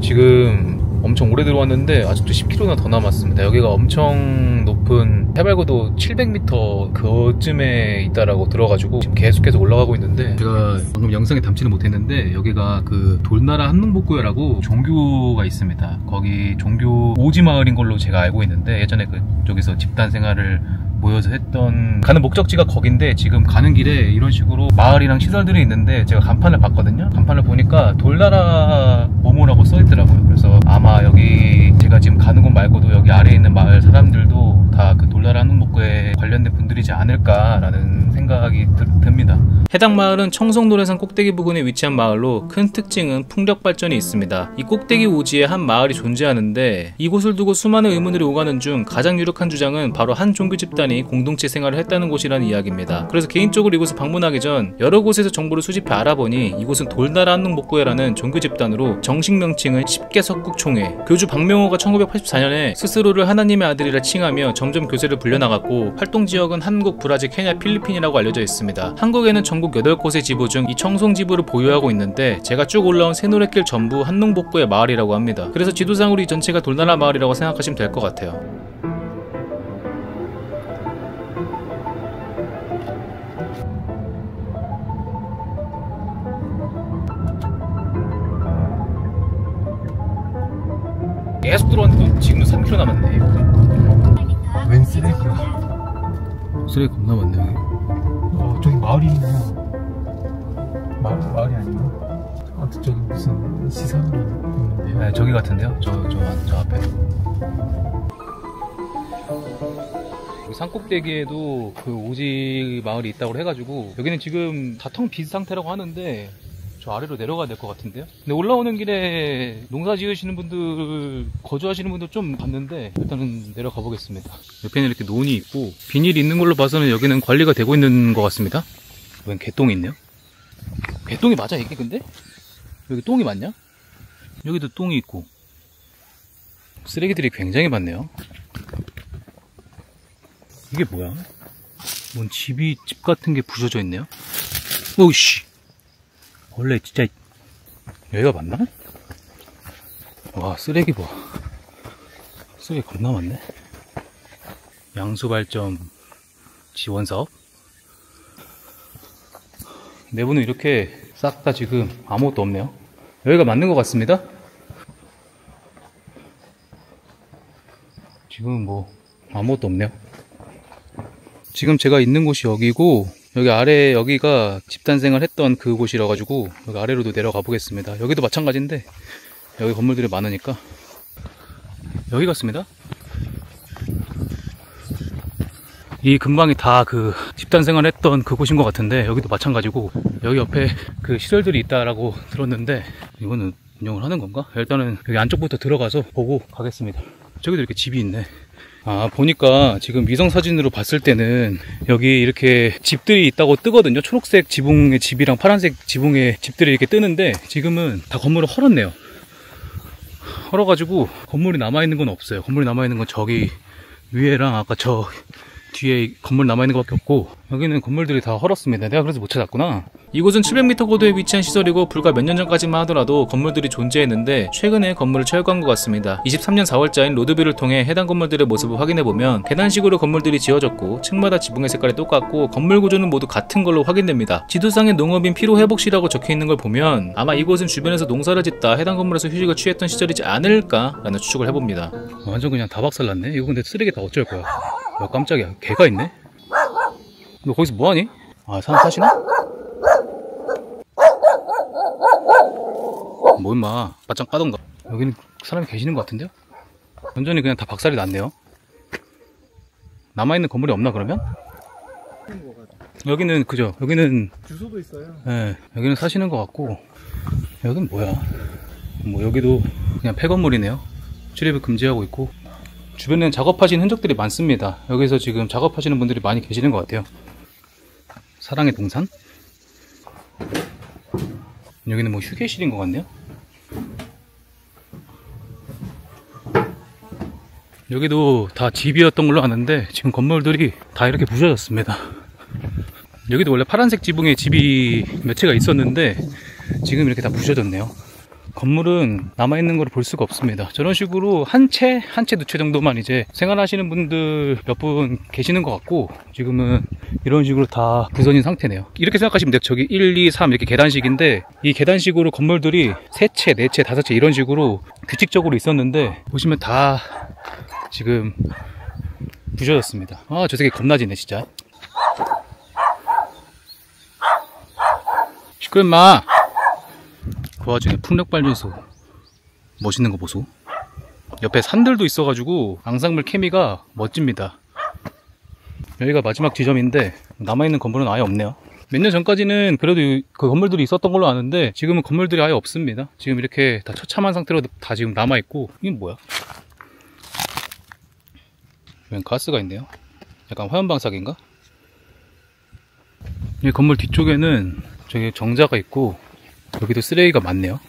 지금 엄청 오래 들어왔는데 아직도 10km나 더 남았습니다. 여기가 엄청 높은 해발고도 700m 그쯤에 있다라고 들어가지고 지금 계속해서 올라가고 있는데, 제가 방금 영상에 담지는 못했는데 여기가 그 돌나라 한농복구회라고 종교가 있습니다. 거기 종교 오지마을인 걸로 제가 알고 있는데, 예전에 그쪽에서 집단 생활을 모여서 했던, 가는 목적지가 거긴데 지금 가는 길에 이런 식으로 마을이랑 시설들이 있는데, 제가 간판을 봤거든요. 간판을 보니까 돌나라 모모라고 써있더라고요. 그래서 아마 여기 제가 지금 가는 곳 말고도 여기 아래에 있는 마을 사람들도 다 그 돌나라 한농복구에 관련된 분들이지 않을까라는 생각이 듭니다. 해당 마을은 청송노래산 꼭대기 부근에 위치한 마을로 큰 특징은 풍력 발전이 있습니다. 이 꼭대기 오지에 한 마을이 존재하는데, 이곳을 두고 수많은 의문들이 오가는 중 가장 유력한 주장은 바로 한 종교 집단이 공동체 생활을 했다는 곳이라는 이야기입니다. 그래서 개인적으로 이곳을 방문하기 전 여러 곳에서 정보를 수집해 알아보니 이곳은 돌나라 한농복구회라는 종교 집단으로 정식 명칭은 10개석국총회, 교주 박명호가 1984년에 스스로를 하나님의 아들이라 칭하며 점점 교세를 불려나갔고, 활동지역은 한국, 브라질, 케냐, 필리핀이라고 알려져 있습니다. 한국에는 전국 8곳의 지부 중 이 청송지부를 보유하고 있는데, 제가 쭉 올라온 새노랫길 전부 한농복구회 마을이라고 합니다. 그래서 지도상으로 이 전체가 돌나라 마을이라고 생각하시면 될 것 같아요. 계속 들어왔는데 지금도 3km 남았네. 웬 쓰레기야. 쓰레기 겁나 많네 여기. 저기 마을이 있네. 마을이 아닌가? 아무튼 저기 무슨 시설이 있는데요? 네, 저기 같은데요? 저 앞에. 여기 산꼭대기에도 그 오지 마을이 있다고 해가지고, 여기는 지금 다 텅 빈 상태라고 하는데 저 아래로 내려가야 될 것 같은데요? 근데 올라오는 길에 농사 지으시는 분들, 거주하시는 분들 좀 봤는데 일단은 내려가 보겠습니다. 옆에는 이렇게 논이 있고 비닐이 있는 걸로 봐서는 여기는 관리가 되고 있는 것 같습니다. 웬 개똥이 있네요? 개똥이 맞아 이게? 근데? 여기 똥이 맞냐? 여기도 똥이 있고 쓰레기들이 굉장히 많네요. 이게 뭐야? 뭔 집 같은 게 부서져 있네요? 오이씨! 원래 진짜 여기가 맞나? 와, 쓰레기 봐. 쓰레기 겁나 많네. 양수발전 지원사업? 내부는 이렇게 싹 다 지금 아무것도 없네요. 여기가 맞는 것 같습니다. 지금 뭐 아무것도 없네요. 지금 제가 있는 곳이 여기고, 여기 아래 여기가 집단생활 했던 그 곳이라 가지고 여기 아래로도 내려가 보겠습니다. 여기도 마찬가지인데 여기 건물들이 많으니까 여기 같습니다. 이 근방이 다 그 집단생활 했던 그 곳인 것 같은데, 여기도 마찬가지고 여기 옆에 그 시설들이 있다라고 들었는데 이거는 운영을 하는 건가? 일단은 여기 안쪽부터 들어가서 보고 가겠습니다. 저기도 이렇게 집이 있네. 아, 보니까 지금 위성사진으로 봤을 때는 여기 이렇게 집들이 있다고 뜨거든요. 초록색 지붕의 집이랑 파란색 지붕의 집들이 이렇게 뜨는데, 지금은 다 건물을 헐었네요. 헐어가지고 건물이 남아있는 건 없어요. 건물이 남아있는 건 저기 위에랑 아까 저 뒤에 건물 남아있는 것밖에 없고, 여기는 건물들이 다 헐었습니다. 내가 그래서 못 찾았구나. 이곳은 700m 고도에 위치한 시설이고, 불과 몇 년 전까지만 하더라도 건물들이 존재했는데 최근에 건물을 철거한 것 같습니다. 23년 4월자인 로드뷰를 통해 해당 건물들의 모습을 확인해보면 계단식으로 건물들이 지어졌고, 층마다 지붕의 색깔이 똑같고 건물 구조는 모두 같은 걸로 확인됩니다. 지도상에 농업인 피로회복시라고 적혀있는 걸 보면 아마 이곳은 주변에서 농사를 짓다 해당 건물에서 휴식을 취했던 시절이지 않을까 라는 추측을 해봅니다. 완전 그냥 다 박살났네. 이거 근데 쓰레기 다 어쩔 거야. 야, 깜짝이야. 개가 있네? 너 거기서 뭐하니? 아, 사시나? 뭐 임마, 바짝 까던가. 여기는 사람이 계시는 것 같은데요? 완전히 그냥 다 박살이 났네요. 남아있는 건물이 없나 그러면? 여기는 그죠? 여기는 주소도 있어요. 네, 여기는 사시는 것 같고, 여긴 뭐야? 뭐 여기도 그냥 폐건물이네요. 출입을 금지하고 있고, 주변에는 작업하신 흔적들이 많습니다. 여기서 지금 작업하시는 분들이 많이 계시는 것 같아요. 사랑의 동산? 여기는 뭐 휴게실인 것 같네요. 여기도 다 집이었던 걸로 아는데 지금 건물들이 다 이렇게 부서졌습니다. 여기도 원래 파란색 지붕에 집이 몇 채가 있었는데 지금 이렇게 다 부서졌네요. 건물은 남아있는 걸 볼 수가 없습니다. 저런 식으로 한 채, 한 채, 두 채 정도만 이제 생활하시는 분들 몇 분 계시는 것 같고, 지금은 이런 식으로 다 부서진 상태네요. 이렇게 생각하시면 돼요. 저기 1, 2, 3 이렇게 계단식인데, 이 계단식으로 건물들이 3채, 4채, 5채 이런 식으로 규칙적으로 있었는데, 보시면 다 지금 부셔졌습니다. 아, 저 새끼 겁나지네 진짜. 시끄러 임마. 그 와중에 풍력발전소 멋있는 거 보소. 옆에 산들도 있어가지고 앙상블 케미가 멋집니다. 여기가 마지막 지점인데 남아있는 건물은 아예 없네요. 몇 년 전까지는 그래도 그 건물들이 있었던 걸로 아는데, 지금은 건물들이 아예 없습니다. 지금 이렇게 다 처참한 상태로 다 지금 남아있고. 이게 뭐야? 여긴 가스가 있네요. 약간 화염방사기인가? 이 건물 뒤쪽에는 저기 정자가 있고, 여기도 쓰레기가 많네요.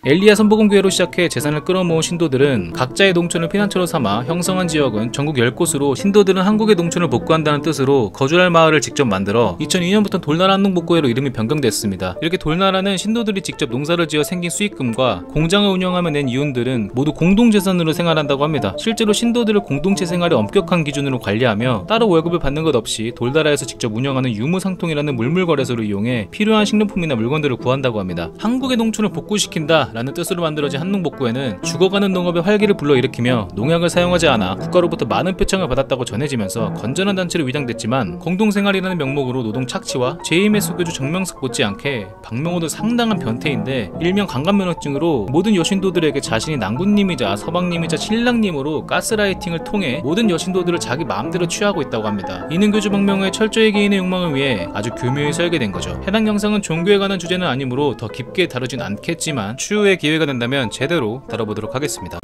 엘리야 선복음교회로 시작해 재산을 끌어모은 신도들은 각자의 농촌을 피난처로 삼아 형성한 지역은 전국 10곳으로, 신도들은 한국의 농촌을 복구한다는 뜻으로 거주할 마을을 직접 만들어 2002년부터 돌나라 한농복구회로 이름이 변경됐습니다. 이렇게 돌나라는 신도들이 직접 농사를 지어 생긴 수익금과 공장을 운영하며 낸 이윤들은 모두 공동재산으로 생활한다고 합니다. 실제로 신도들을 공동체 생활의 엄격한 기준으로 관리하며 따로 월급을 받는 것 없이 돌나라에서 직접 운영하는 유무상통이라는 물물거래소를 이용해 필요한 식료품이나 물건들을 구한다고 합니다. 한국의 농촌을 복구시킨다 라는 뜻으로 만들어진 한농복구회는 죽어가는 농업의 활기를 불러일으키며 농약을 사용하지 않아 국가로부터 많은 표창을 받았다고 전해지면서 건전한 단체로 위장됐지만, 공동생활이라는 명목으로 노동 착취와 제2의 소교주 정명석 못지않게 박명호도 상당한 변태인데, 일명 강간면허증으로 모든 여신도들에게 자신이 난군님이자 서방님이자 신랑님으로 가스라이팅을 통해 모든 여신도들을 자기 마음대로 취하고 있다고 합니다. 이는 교주 박명호의 철저히 개인의 욕망을 위해 아주 교묘히 설계된 거죠. 해당 영상은 종교에 관한 주제는 아니므로 더 깊게 다루진 않겠지만 추후에 기회가 된다면 제대로 다뤄보도록 하겠습니다.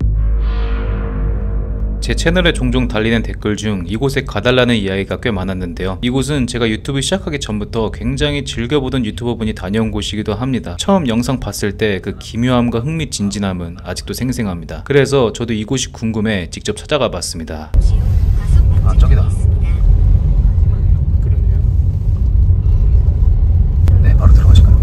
제 채널에 종종 달리는 댓글 중 이곳에 가달라는 이야기가 꽤 많았는데요. 이곳은 제가 유튜브 시작하기 전부터 굉장히 즐겨보던 유튜버분이 다녀온 곳이기도 합니다. 처음 영상 봤을 때 그 기묘함과 흥미진진함은 아직도 생생합니다. 그래서 저도 이곳이 궁금해 직접 찾아가 봤습니다. 아, 저기다. 그러네요. 네, 바로 들어가실까요?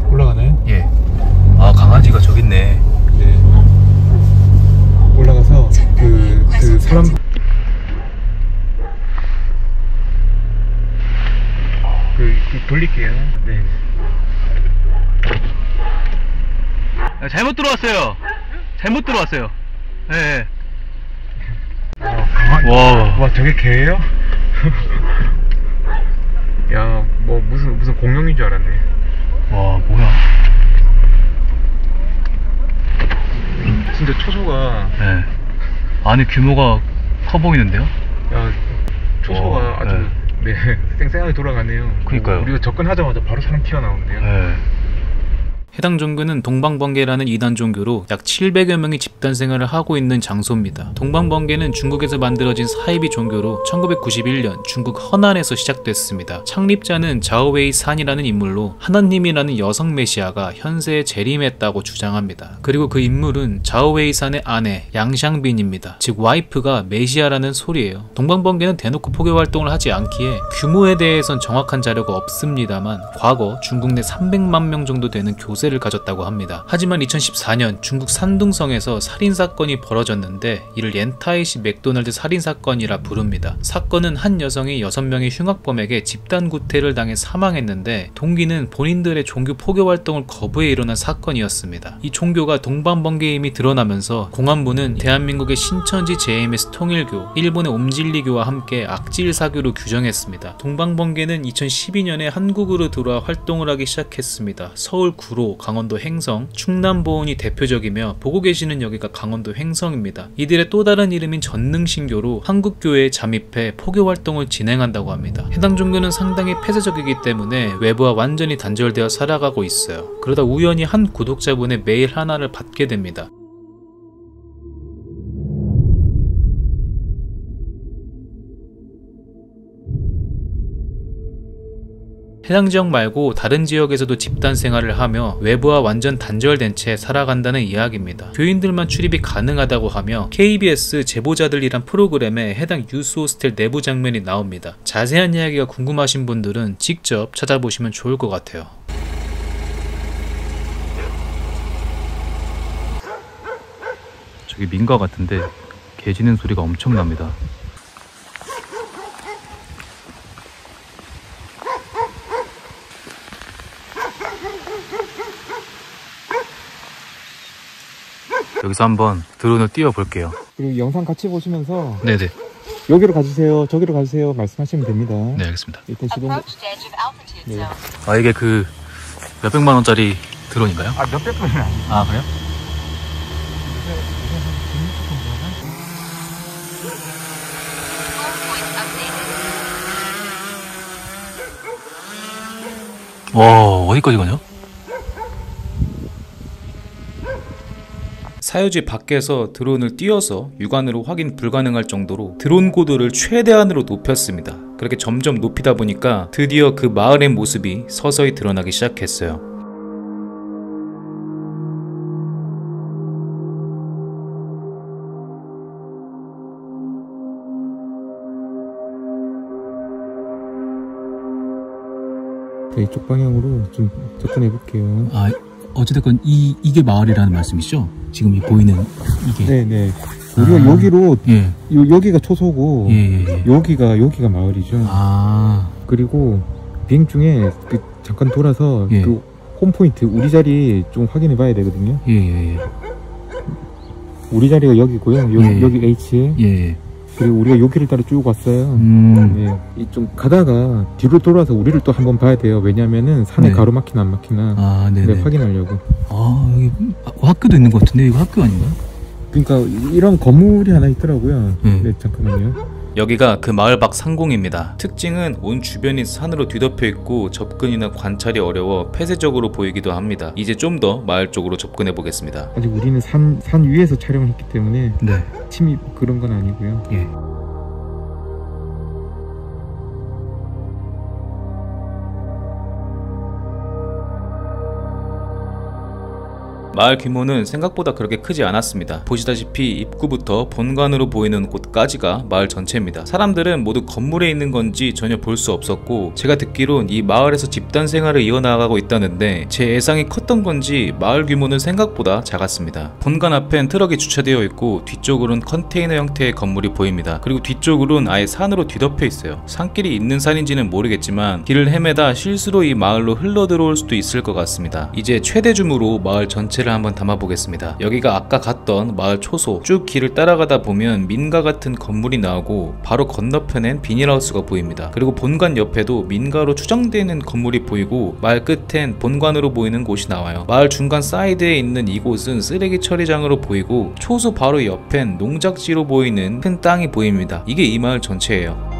올라가나요? 예. 아, 강아지가 저기 있네. 네. 올라가서 그 사람 돌릴게요. 네. 잘못 들어왔어요. 잘못 들어왔어요. 예. 강아지. 와, 저게 개예요? 야, 뭐 무슨 공룡인 줄 알았네. 와, 뭐야? 진짜 초소가. 네. 안에 규모가 커 보이는데요? 야, 초소가 와, 아주 네, 쌩쌩하게 돌아가네요. 그러니까요. 우리가 접근하자마자 바로 사람 튀어나오는데요. 네. 해당 종교는 동방번개라는 이단 종교로 약 700여 명이 집단 생활을 하고 있는 장소입니다. 동방번개는 중국에서 만들어진 사이비 종교로 1991년 중국 허난에서 시작됐습니다. 창립자는 자오웨이 산이라는 인물로 하나님이라는 여성 메시아가 현세에 재림했다고 주장합니다. 그리고 그 인물은 자오웨이 산의 아내 양샹빈입니다. 즉 와이프가 메시아라는 소리예요. 동방번개는 대놓고 포교 활동을 하지 않기에 규모에 대해선 정확한 자료가 없습니다만, 과거 중국 내 300만 명 정도 되는 교세 를 가졌다고 합니다. 하지만 2014년 중국 산둥성에서 살인사건이 벌어졌는데, 이를 옌타이시 맥도날드 살인사건이라 부릅니다. 사건은 한 여성이 6명의 흉악범에게 집단 구태를 당해 사망했는데, 동기는 본인들의 종교 포교 활동을 거부해 일어난 사건이었습니다. 이 종교가 동방번개임이 드러나면서 공안부는 대한민국의 신천지 JMS 통일교, 일본의 옴진리교와 함께 악질사교로 규정했습니다. 동방번개는 2012년에 한국으로 들어와 활동을 하기 시작했습니다. 서울 구로, 강원도 횡성, 충남 보은이 대표적이며, 보고 계시는 여기가 강원도 횡성입니다. 이들의 또 다른 이름인 전능신교로 한국교회에 잠입해 포교 활동을 진행한다고 합니다. 해당 종교는 상당히 폐쇄적이기 때문에 외부와 완전히 단절되어 살아가고 있어요. 그러다 우연히 한 구독자분의 메일 하나를 받게 됩니다. 해당 지역 말고 다른 지역에서도 집단 생활을 하며 외부와 완전 단절된 채 살아간다는 이야기입니다. 교인들만 출입이 가능하다고 하며 KBS 제보자들이란 프로그램에 해당 유스 호스텔 내부 장면이 나옵니다. 자세한 이야기가 궁금하신 분들은 직접 찾아보시면 좋을 것 같아요. 저기 민가 같은데 개 짖는 소리가 엄청납니다. 여기서 한번 드론을 띄워볼게요. 그리고 영상 같이 보시면서 네네. 여기로 가주세요, 저기로 가주세요 말씀하시면 됩니다. 네, 알겠습니다. 일단 시동. 네. 아, 이게 그 몇백만 원짜리 드론인가요? 아, 몇백 분이 아니에요. 아, 그래요? 와, 어디까지 가냐? 사유지 밖에서 드론을 띄워서 육안으로 확인 불가능할 정도로 드론 고도를 최대한으로 높였습니다. 그렇게 점점 높이다 보니까 드디어 그 마을의 모습이 서서히 드러나기 시작했어요. 이쪽 방향으로 좀 접근해 볼게요. 아, 어찌됐건 이게 마을이라는 말씀이시죠? 지금 이 보이는 이게. 네네. 우리가 여기로 예. 여기가 초소고 예. 여기가 마을이죠. 아. 그리고 비행 중에 그 잠깐 돌아서 예. 그 홈포인트 우리 자리 좀 확인해 봐야 되거든요. 예. 우리 자리가 여기고요. 여기 H에. 예. 그리고 우리가 여기를 따라 쭉 왔어요. 네. 좀 가다가 뒤로 돌아서 우리를 또 한번 봐야 돼요. 왜냐면은 산에 네. 가로막히나 안 막히나. 아, 네네. 네, 확인하려고. 아, 여기 학교도 있는 것 같은데 이거 학교 아닌가요? 그러니까 이런 건물이 하나 있더라고요. 네, 잠깐만요. 여기가 그 마을 밖 상공입니다. 특징은 온 주변이 산으로 뒤덮여 있고 접근이나 관찰이 어려워 폐쇄적으로 보이기도 합니다. 이제 좀 더 마을 쪽으로 접근해 보겠습니다. 아직 우리는 산 위에서 촬영을 했기 때문에 네. 침입 그런 건 아니고요. 예. 마을 규모는 생각보다 그렇게 크지 않았습니다. 보시다시피 입구부터 본관으로 보이는 곳까지가 마을 전체입니다. 사람들은 모두 건물에 있는 건지 전혀 볼 수 없었고, 제가 듣기론 이 마을에서 집단 생활을 이어나가고 있다는데 제 예상이 컸던 건지 마을 규모는 생각보다 작았습니다. 본관 앞엔 트럭이 주차되어 있고 뒤쪽으로는 컨테이너 형태의 건물이 보입니다. 그리고 뒤쪽으로는 아예 산으로 뒤덮여 있어요. 산길이 있는 산인지는 모르겠지만 길을 헤매다 실수로 이 마을로 흘러 들어올 수도 있을 것 같습니다. 이제 최대 줌으로 마을 전체를 한번 담아보겠습니다. 여기가 아까 갔던 마을 초소, 쭉 길을 따라가다 보면 민가 같은 건물이 나오고 바로 건너편엔 비닐하우스가 보입니다. 그리고 본관 옆에도 민가로 추정되는 건물이 보이고 마을 끝엔 본관으로 보이는 곳이 나와요. 마을 중간 사이드에 있는 이곳은 쓰레기 처리장으로 보이고 초소 바로 옆엔 농작지로 보이는 큰 땅이 보입니다. 이게 이 마을 전체예요.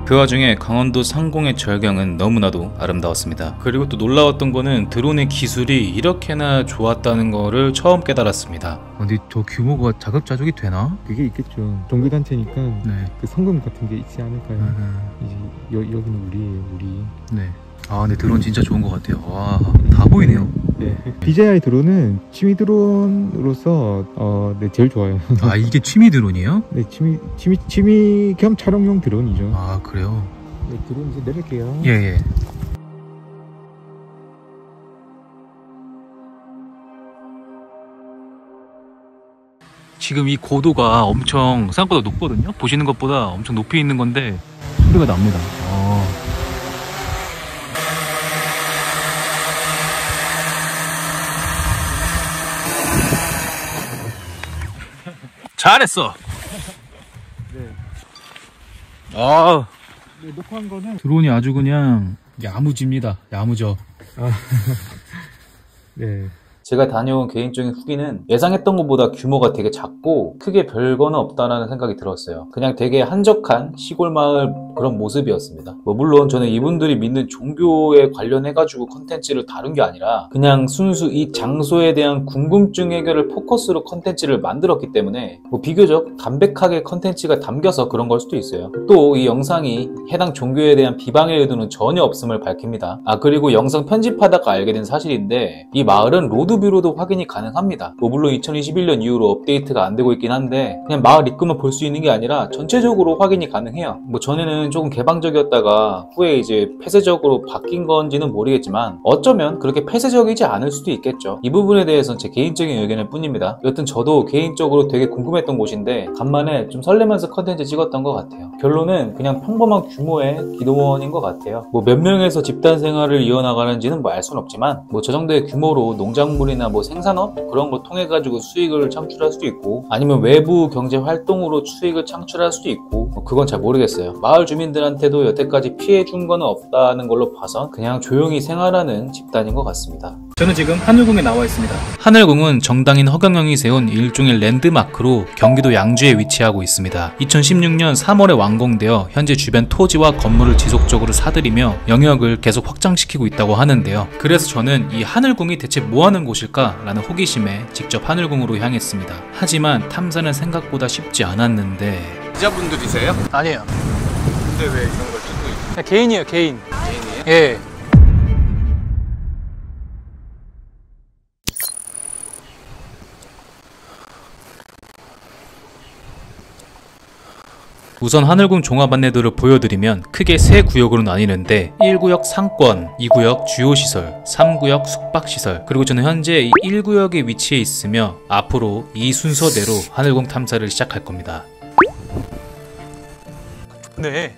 그 와중에 강원도 상공의 절경은 너무나도 아름다웠습니다. 그리고 또 놀라웠던 거는 드론의 기술이 이렇게나 좋았다는 거를 처음 깨달았습니다. 근데 저 규모가 자급자족이 되나? 그게 있겠죠. 종교단체니까 네. 그 성금 같은 게 있지 않을까요? 이제 여기는 우리. 네. 아, 근데 드론 진짜 좋은 것 같아요. 와, 다 보이네요. 네. DJI 드론은 취미 드론으로서 네, 제일 좋아요. 아, 이게 취미 드론이에요? 네, 취미 겸 촬영용 드론이죠. 아, 그래요? 네, 드론 이제 내릴게요. 예. 지금 이 고도가 엄청 생각보다 높거든요? 보시는 것보다 엄청 높이 있는 건데 소리가 납니다. 잘했어. 네. 아, 네, 녹화한 거는 드론이 아주 그냥 야무집니다. 야무져. 네. 제가 다녀온 개인적인 후기는 예상했던 것보다 규모가 되게 작고 크게 별거는 없다라는 생각이 들었어요. 그냥 되게 한적한 시골 마을 그런 모습이었습니다. 물론 저는 이분들이 믿는 종교에 관련해가지고 컨텐츠를 다룬 게 아니라 그냥 순수 이 장소에 대한 궁금증 해결을 포커스로 컨텐츠를 만들었기 때문에 비교적 담백하게 컨텐츠가 담겨서 그런 걸 수도 있어요. 또 이 영상이 해당 종교에 대한 비방의 의도는 전혀 없음을 밝힙니다. 그리고 영상 편집하다가 알게 된 사실인데 이 마을은 로드뷰로도 확인이 가능합니다. 물론 2021년 이후로 업데이트가 안 되고 있긴 한데 그냥 마을 입구만 볼 수 있는 게 아니라 전체적으로 확인이 가능해요. 전에는 조금 개방적이었다가 후에 이제 폐쇄적으로 바뀐 건지는 모르겠지만 어쩌면 그렇게 폐쇄적이지 않을 수도 있겠죠. 이 부분에 대해서는 제 개인적인 의견일 뿐입니다. 여튼 저도 개인적으로 되게 궁금했던 곳인데 간만에 좀 설레면서 컨텐츠 찍었던 것 같아요. 결론은 그냥 평범한 규모의 기도원인 것 같아요. 몇 명에서 집단 생활을 이어나가는지는 알 수는 없지만 저 정도의 규모로 농작물이나 생산업 그런 거 통해 가지고 수익을 창출할 수도 있고 아니면 외부 경제 활동으로 수익을 창출할 수도 있고 그건 잘 모르겠어요. 마을 주민들한테도 여태까지 피해 준 거는 없다는 걸로 봐서 그냥 조용히 생활하는 집단인 것 같습니다. 저는 지금 하늘궁에 나와 있습니다. 하늘궁은 정당인 허경영이 세운 일종의 랜드마크로 경기도 양주에 위치하고 있습니다. 2016년 3월에 완공되어 현재 주변 토지와 건물을 지속적으로 사들이며 영역을 계속 확장시키고 있다고 하는데요. 그래서 저는 이 하늘궁이 대체 뭐하는 곳일까? 라는 호기심에 직접 하늘궁으로 향했습니다. 하지만 탐사는 생각보다 쉽지 않았는데 기자분들이세요? 아니에요. 근데 왜 이런 걸 찍고 있어요? 개인이에요, 개인. 개인이에요? 예. 우선 하늘궁 종합 안내도를 보여드리면 크게 세 구역으로 나뉘는데 1구역 상권, 2구역 주요시설, 3구역 숙박시설, 그리고 저는 현재 이 1구역에 위치해 있으며 앞으로 이 순서대로 하늘궁 탐사를 시작할 겁니다. 네.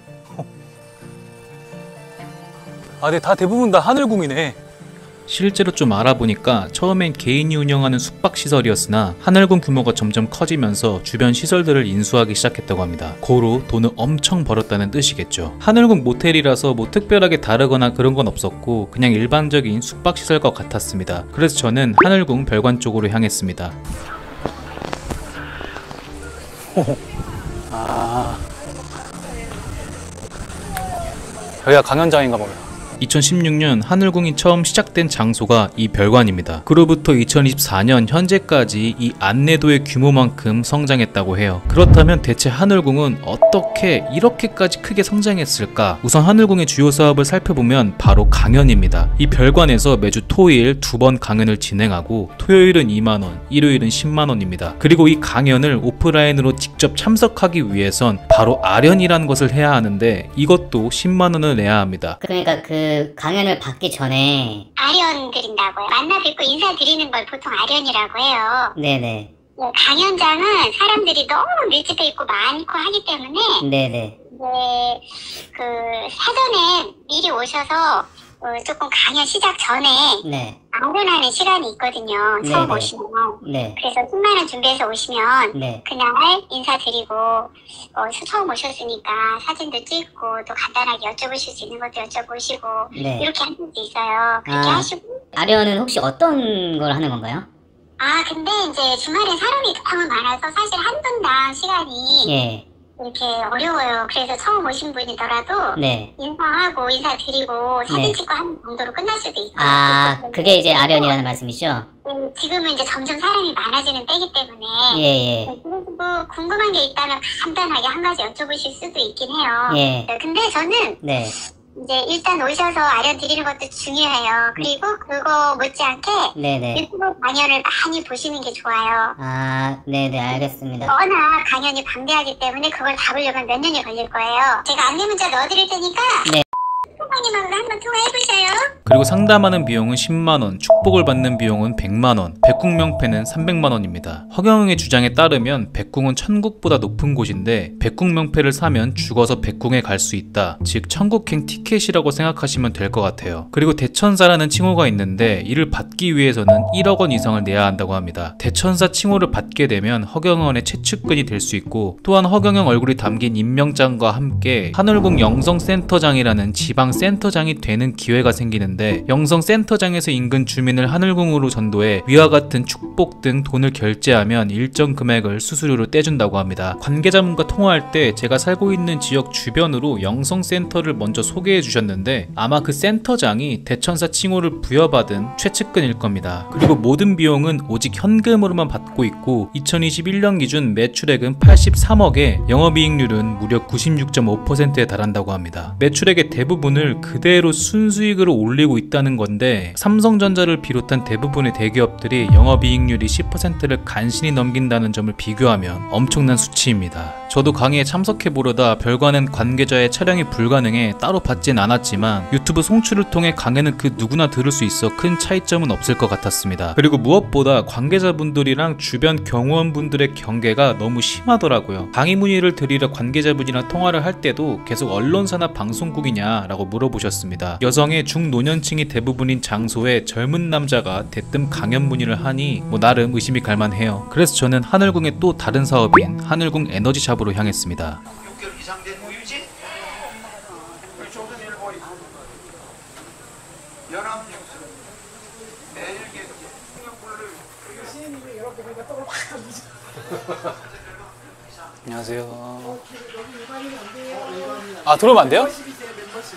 네, 다 대부분 다 하늘궁이네. 실제로 좀 알아보니까 처음엔 개인이 운영하는 숙박시설이었으나 하늘궁 규모가 점점 커지면서 주변 시설들을 인수하기 시작했다고 합니다. 고로 돈을 엄청 벌었다는 뜻이겠죠. 하늘궁 모텔이라서 특별하게 다르거나 그런 건 없었고 그냥 일반적인 숙박시설과 같았습니다. 그래서 저는 하늘궁 별관 쪽으로 향했습니다. 여기가 강연장인가 봐요. 2016년 하늘궁이 처음 시작된 장소가 이 별관입니다. 그로부터 2024년 현재까지 이 안내도의 규모만큼 성장했다고 해요. 그렇다면 대체 하늘궁은 어떻게 이렇게까지 크게 성장했을까? 우선 하늘궁의 주요 사업을 살펴보면 바로 강연입니다. 이 별관에서 매주 토요일 2번 강연을 진행하고 토요일은 2만원, 일요일은 10만원입니다. 그리고 이 강연을 오프라인으로 직접 참석하기 위해선 바로 아련이라는 것을 해야 하는데 이것도 10만원을 내야 합니다. 그러니까 그 강연을 받기 전에 아련 드린다고요. 만나 뵙고 인사드리는 걸 보통 아련이라고 해요. 네네. 강연장은 사람들이 너무 밀집해 있고 많고 하기 때문에 네네. 그 사전에 미리 오셔서 조금 강연 시작 전에 네. 안전하는 시간이 있거든요. 처음 네네. 오시면. 네. 그래서 10만원 준비해서 오시면 네. 그날 인사드리고 처음 오셨으니까 사진도 찍고 또 간단하게 여쭤보실 수 있는 것도 여쭤보시고 네. 이렇게 하는 게 있어요. 그렇게 하시고 아련은 혹시 어떤 걸 하는 건가요? 근데 이제 주말에 사람이 너무 많아서 사실 한 분당 시간이 예. 이렇게 어려워요. 그래서 처음 오신 분이더라도 네. 인사하고 인사드리고 사진 네. 찍고 하는 정도로 끝날 수도 있어요. 그게 이제 아련이라는 말씀이시죠? 지금은 이제 점점 사람이 많아지는 때이기 때문에 예. 그리고 궁금한 게 있다면 간단하게 한 가지 여쭤보실 수도 있긴 해요. 예. 근데 저는 네. 이제 일단 오셔서 아련 드리는 것도 중요해요. 그리고 그거 못지않게 네네. 유튜브 강연을 많이 보시는 게 좋아요. 네네, 알겠습니다. 워낙 강연이 방대하기 때문에 그걸 다 보려면 몇 년이 걸릴 거예요. 제가 안내 문자 넣어드릴 테니까 네. 소장님하고 한번 통화해보세요. 그리고 상담하는 비용은 10만원, 축복을 받는 비용은 100만원, 백궁명패는 300만원입니다. 허경영의 주장에 따르면 백궁은 천국보다 높은 곳인데 백궁명패를 사면 죽어서 백궁에 갈 수 있다. 즉 천국행 티켓이라고 생각하시면 될 것 같아요. 그리고 대천사라는 칭호가 있는데 이를 받기 위해서는 1억 원 이상을 내야 한다고 합니다. 대천사 칭호를 받게 되면 허경영의 최측근이 될 수 있고 또한 허경영 얼굴이 담긴 임명장과 함께 하늘궁 영성센터장이라는 지방 센터장이 되는 기회가 생기는데 주셨는데 영성센터장에서 인근 주민을 하늘궁으로 전도해 위와 같은 축복 등 돈을 결제하면 일정 금액을 수수료로 떼준다고 합니다. 관계자분과 통화할 때 제가 살고 있는 지역 주변으로 영성센터를 먼저 소개해 주셨는데 아마 그 센터장이 대천사 칭호를 부여받은 최측근일 겁니다. 그리고 모든 비용은 오직 현금으로만 받고 있고 2021년 기준 매출액은 83억에 영업이익률은 무려 96.5%에 달한다고 합니다. 매출액의 대부분을 그대로 순수익으로 올리고 있다는 건데 삼성전자를 비롯한 대부분의 대기업들이 영업이익률이 10%를 간신히 넘긴다는 점을 비교하면 엄청난 수치입니다. 저도 강의에 참석해보려다 별관은 관계자의 촬영이 불가능해 따로 받진 않았지만 유튜브 송출을 통해 강의는 그 누구나 들을 수 있어 큰 차이점은 없을 것 같았습니다. 그리고 무엇보다 관계자분들이랑 주변 경호원분들의 경계가 너무 심하더라고요. 강의 문의를 드리러 관계자분이랑 통화를 할 때도 계속 언론사나 방송국이냐 라고 물어보셨습니다. 여성의 중노년층이 대부분인 장소에 젊은 남자가 대뜸 강연 문의를 하니 나름 의심이 갈만해요. 그래서 저는 하늘궁의 또 다른 사업인 하늘궁 에너지샵으로 향했습니다. 6개월 이상 된 우유지? 조선 일보 연합뉴스 매일경제 안녕하세요. 아, 들어오면 안 돼요?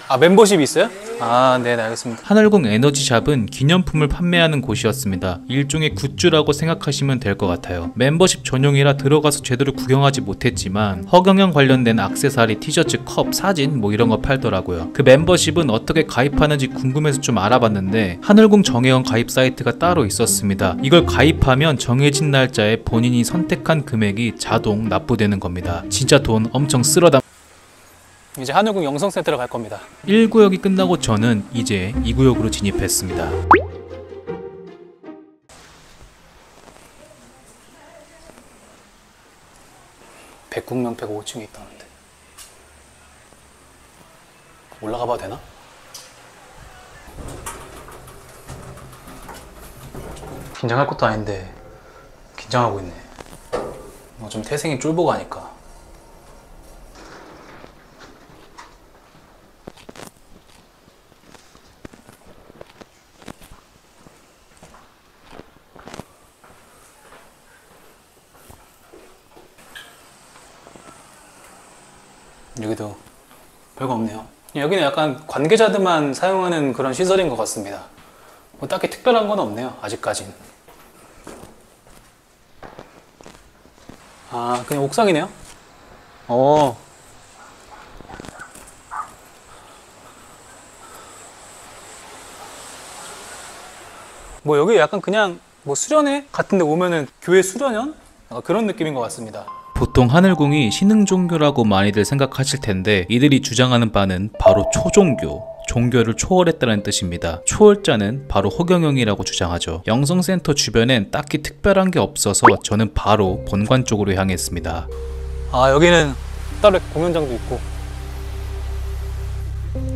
아, 멤버십이 있어요? 아, 네, 알겠습니다. 하늘궁 에너지샵은 기념품을 판매하는 곳이었습니다. 일종의 굿즈라고 생각하시면 될 것 같아요. 멤버십 전용이라 들어가서 제대로 구경하지 못했지만 허경영 관련된 액세서리, 티셔츠, 컵, 사진 이런 거 팔더라고요. 그 멤버십은 어떻게 가입하는지 궁금해서 좀 알아봤는데 하늘궁 정회원 가입 사이트가 따로 있었습니다. 이걸 가입하면 정해진 날짜에 본인이 선택한 금액이 자동 납부되는 겁니다. 진짜 돈 엄청 쓸어담. 이제 하늘궁 영성센터로 갈 겁니다. 1구역이 끝나고 저는 이제 2구역으로 진입했습니다. 백국명패가 5층에 있다는데 올라가 봐도 되나? 긴장할 것도 아닌데 긴장하고 있네. 좀 태생이 쫄보가 하니까. 여기도 별거 없네요. 여기는 약간 관계자들만 사용하는 그런 시설인 것 같습니다. 딱히 특별한 건 없네요, 아직까진. 아, 그냥 옥상이네요. 여기 약간 그냥 수련회 같은 데 오면은 교회 수련원? 약간 그런 느낌인 것 같습니다. 보통 하늘궁이 신흥 종교라고 많이들 생각하실 텐데 이들이 주장하는 바는 바로 초종교, 종교를 초월했다는 뜻입니다. 초월자는 바로 허경영이라고 주장하죠. 영성센터 주변엔 딱히 특별한 게 없어서 저는 바로 본관 쪽으로 향했습니다. 아, 여기는 따로 공연장도 있고.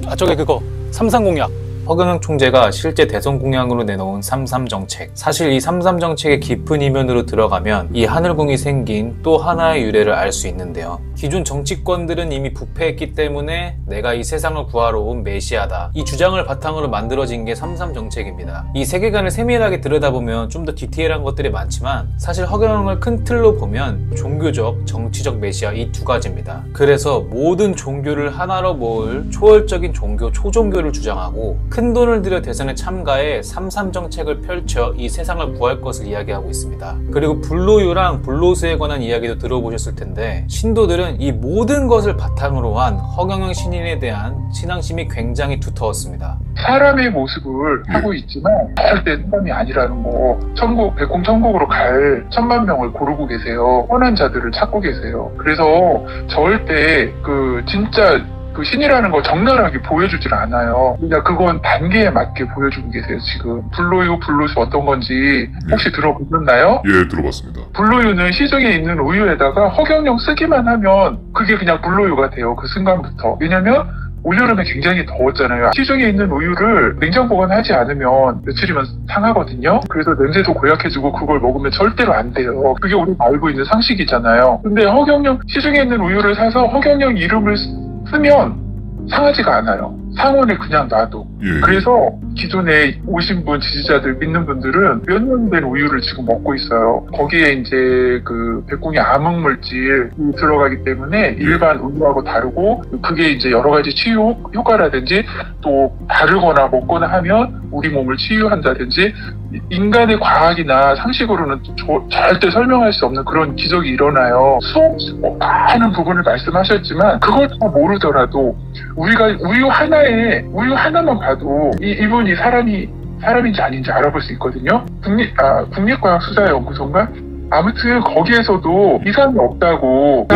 아, 저게 그거 삼삼공약. 허경영 총재가 실제 대선 공약으로 내놓은 3.3 정책. 사실 이 3.3 정책의 깊은 이면으로 들어가면 이 하늘궁이 생긴 또 하나의 유래를 알 수 있는데요. 기존 정치권들은 이미 부패했기 때문에 내가 이 세상을 구하러 온 메시아다. 이 주장을 바탕으로 만들어진 게 3.3 정책입니다. 이 세계관을 세밀하게 들여다보면 좀 더 디테일한 것들이 많지만 사실 허경영을 큰 틀로 보면 종교적, 정치적 메시아 이 두 가지입니다. 그래서 모든 종교를 하나로 모을 초월적인 종교, 초종교를 주장하고 큰 돈을 들여 대선에 참가해 3.3 정책을 펼쳐 이 세상을 구할 것을 이야기하고 있습니다. 그리고 불로유랑 불로수에 관한 이야기도 들어보셨을 텐데 신도들은 이 모든 것을 바탕으로 한 허경영 신인에 대한 신앙심이 굉장히 두터웠습니다. 사람의 모습을 하고 있지만 절대 사람이 아니라는 거. 천국, 백공 천국으로 갈 1000만 명을 고르고 계세요. 선한 자들을 찾고 계세요. 그래서 절대 진짜 신이라는 거 적나라하게 보여주질 않아요. 그러니까 그건 단계에 맞게 보여주고 계세요, 지금. 불로유, 불로수 어떤 건지 혹시 들어보셨나요? 예, 들어봤습니다. 불로유는 시중에 있는 우유에다가 허경영 쓰기만 하면 그게 그냥 불로유가 돼요, 그 순간부터. 왜냐면 올여름에 굉장히 더웠잖아요. 시중에 있는 우유를 냉장 보관하지 않으면 며칠이면 상하거든요. 그래서 냄새도 고약해지고 그걸 먹으면 절대로 안 돼요. 그게 우리가 알고 있는 상식이잖아요. 근데 허경영, 시중에 있는 우유를 사서 허경영 이름을 쓰면 상하지가 않아요. 상온에 그냥 놔도. 그래서 기존에 오신 분, 지지자들, 믿는 분들은 몇 년 된 우유를 지금 먹고 있어요. 거기에 이제 그 백궁이 암흑물질이 들어가기 때문에 일반 우유하고 다르고, 그게 이제 여러 가지 치유 효과라든지 또 다르거나 먹거나 하면 우리 몸을 치유한다든지, 인간의 과학이나 상식으로는 절대 설명할 수 없는 그런 기적이 일어나요. 수없이 많은 부분을 말씀하셨지만 그걸 다 모르더라도 우리가 우유 하나만 봐도 이분이 사람인지 아닌지 알아볼 수 있거든요. 국립과학수사연구소인가? 아무튼 거기에서도 이상이 없다고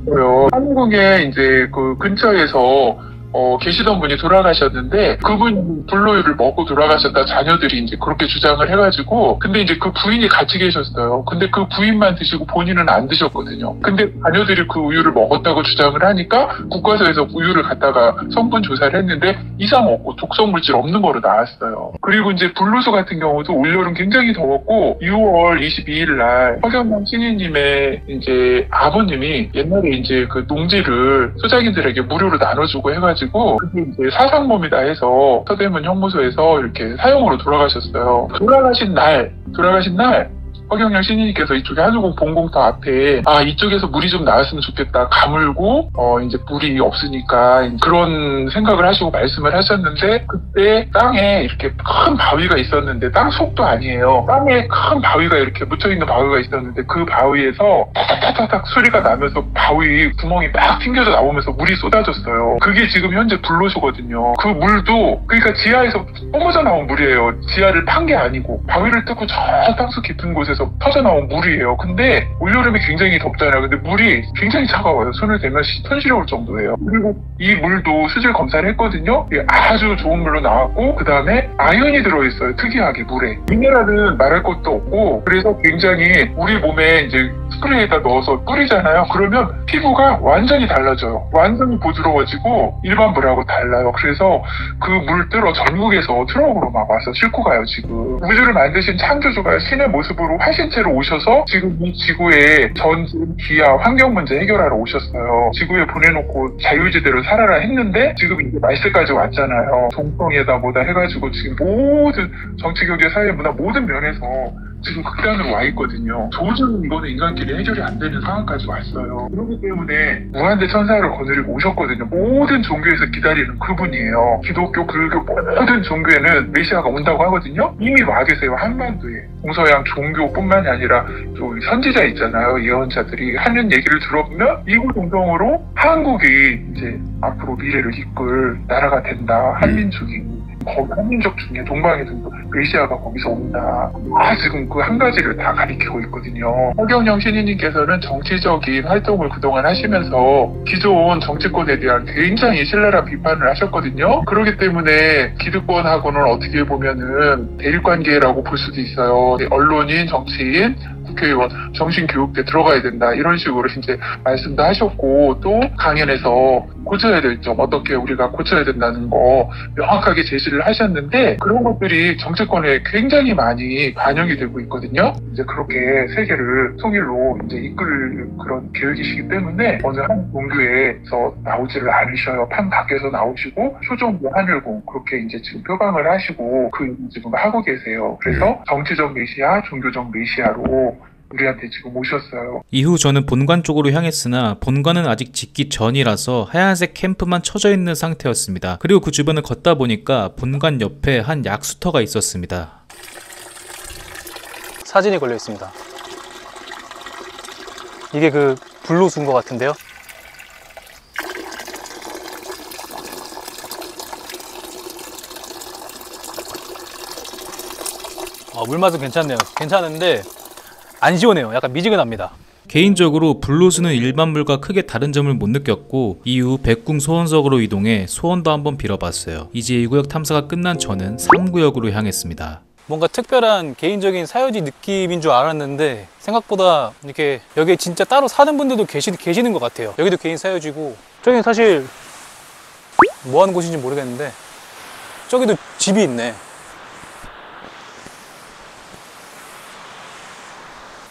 있어요. 한국에 이제 그 근처에서 계시던 분이 돌아가셨는데, 그분이 불로유를 먹고 돌아가셨다 자녀들이 이제 그렇게 주장을 해가지고, 근데 이제 그 부인이 같이 계셨어요. 근데 그 부인만 드시고 본인은 안 드셨거든요. 근데 자녀들이 그 우유를 먹었다고 주장을 하니까 국과서에서 우유를 갖다가 성분 조사를 했는데 이상 없고 독성 물질 없는 거로 나왔어요. 그리고 이제 불로소 같은 경우도 올여름 굉장히 더웠고 6월 22일 날 허경영 신인님의 이제 아버님이 옛날에 이제 그 농지를 소작인들에게 무료로 나눠주고 해가지고, 그게 이제 사상범이다 해서 서대문 형무소에서 이렇게 사형으로 돌아가셨어요. 돌아가신 날 허경영 신인님께서 이쪽에 한우공 본공터 앞에 이쪽에서 물이 좀 나왔으면 좋겠다 가물고 이제 물이 없으니까 그런 생각을 하시고 말씀을 하셨는데, 그때 땅에 이렇게 큰 바위가 있었는데, 땅 속도 아니에요. 땅에 큰 바위가 이렇게 묻혀있는 바위가 있었는데, 그 바위에서 타타타닥 소리가 나면서 바위 구멍이 막 튕겨져 나오면서 물이 쏟아졌어요. 그게 지금 현재 불로소거든요. 그 물도 그러니까 지하에서 뿜어져 나온 물이에요. 지하를 판 게 아니고 바위를 뚫고 저 땅속 깊은 곳에서 터져 나온 물이에요. 근데 올여름이 굉장히 덥잖아요. 근데 물이 굉장히 차가워요. 손을 대면 손 시려울 정도예요. 그리고 이 물도 수질 검사를 했거든요. 아주 좋은 물로 나왔고, 그 다음에 아연이 들어있어요. 특이하게 물에. 미네랄은 말할 것도 없고, 그래서 굉장히 우리 몸에 이제 스프레이에다 넣어서 뿌리잖아요. 그러면 피부가 완전히 달라져요. 완전히 부드러워지고 일반 물하고 달라요. 그래서 그 물 뜨러 전국에서 트럭으로 막 와서 싣고 가요. 지금 우주를 만드신 창조주가 신의 모습으로 화신체로 오셔서 지금 이 지구의 전진, 기아, 환경 문제 해결하러 오셨어요. 지구에 보내놓고 자유지대로 살아라 했는데 지금 이제 말세까지 왔잖아요. 동성애다 뭐다 해가지고 지금 모든 정치, 경제, 사회, 문화 모든 면에서 지금 극단으로 와 있거든요. 도저히 이거는 인간끼리 해결이 안 되는 상황까지 왔어요. 그렇기 때문에 무한대 천사를 거느리고 오셨거든요. 모든 종교에서 기다리는 그분이에요. 기독교, 불교 모든 종교에는 메시아가 온다고 하거든요. 이미 와 계세요. 한반도에. 동서양 종교뿐만이 아니라 또 선지자 있잖아요. 예언자들이 하는 얘기를 들어보면 이구동성으로 한국이 이제 앞으로 미래를 이끌 나라가 된다. 한민족이. 거기 한민족 중에 동방에서도 메시아가 거기서 온다. 지금 그 한 가지를 다 가리키고 있거든요. 허경영 신인님께서는 정치적인 활동을 그동안 하시면서 기존 정치권에 대한 굉장히 신랄한 비판을 하셨거든요. 그렇기 때문에 기득권하고는 어떻게 보면은 대립관계라고 볼 수도 있어요. 언론인, 정치인, 국회의원, 정신교육대 들어가야 된다. 이런 식으로 이제 말씀도 하셨고, 또 강연에서 고쳐야 될 점, 어떻게 우리가 고쳐야 된다는 거 명확하게 제시를 하셨는데, 그런 것들이 정치권에 굉장히 많이 반영이 되고 있거든요. 이제 그렇게 세계를 통일로 이제 이끌 그런 계획이시기 때문에 어느 한 종교에서 나오지를 않으셔요. 판 밖에서 나오시고 초종교 한일공 그렇게 이제 지금 표방을 하시고 그 일을 지금 하고 계세요. 그래서 정치적 메시아, 종교적 메시아로 우리한테 지금 오셨어요. 이후 저는 본관 쪽으로 향했으나 본관은 아직 짓기 전이라서 하얀색 캠프만 쳐져 있는 상태였습니다. 그리고 그 주변을 걷다 보니까 본관 옆에 한 약수터가 있었습니다. 사진이 걸려 있습니다. 이게 그 불로수인 것 같은데요. 물맛은 괜찮네요. 괜찮은데 안 시원해요. 약간 미지근합니다. 개인적으로 불로수는 일반 물과 크게 다른 점을 못 느꼈고, 이후 백궁 소원석으로 이동해 소원도 한번 빌어봤어요. 이제 2구역 탐사가 끝난 저는 3구역으로 향했습니다. 뭔가 특별한 개인적인 사유지 느낌인 줄 알았는데 생각보다 이렇게 여기 진짜 따로 사는 분들도 계시는 것 같아요. 여기도 개인 사유지고, 저기는 사실 뭐 하는 곳인지 모르겠는데 저기도 집이 있네.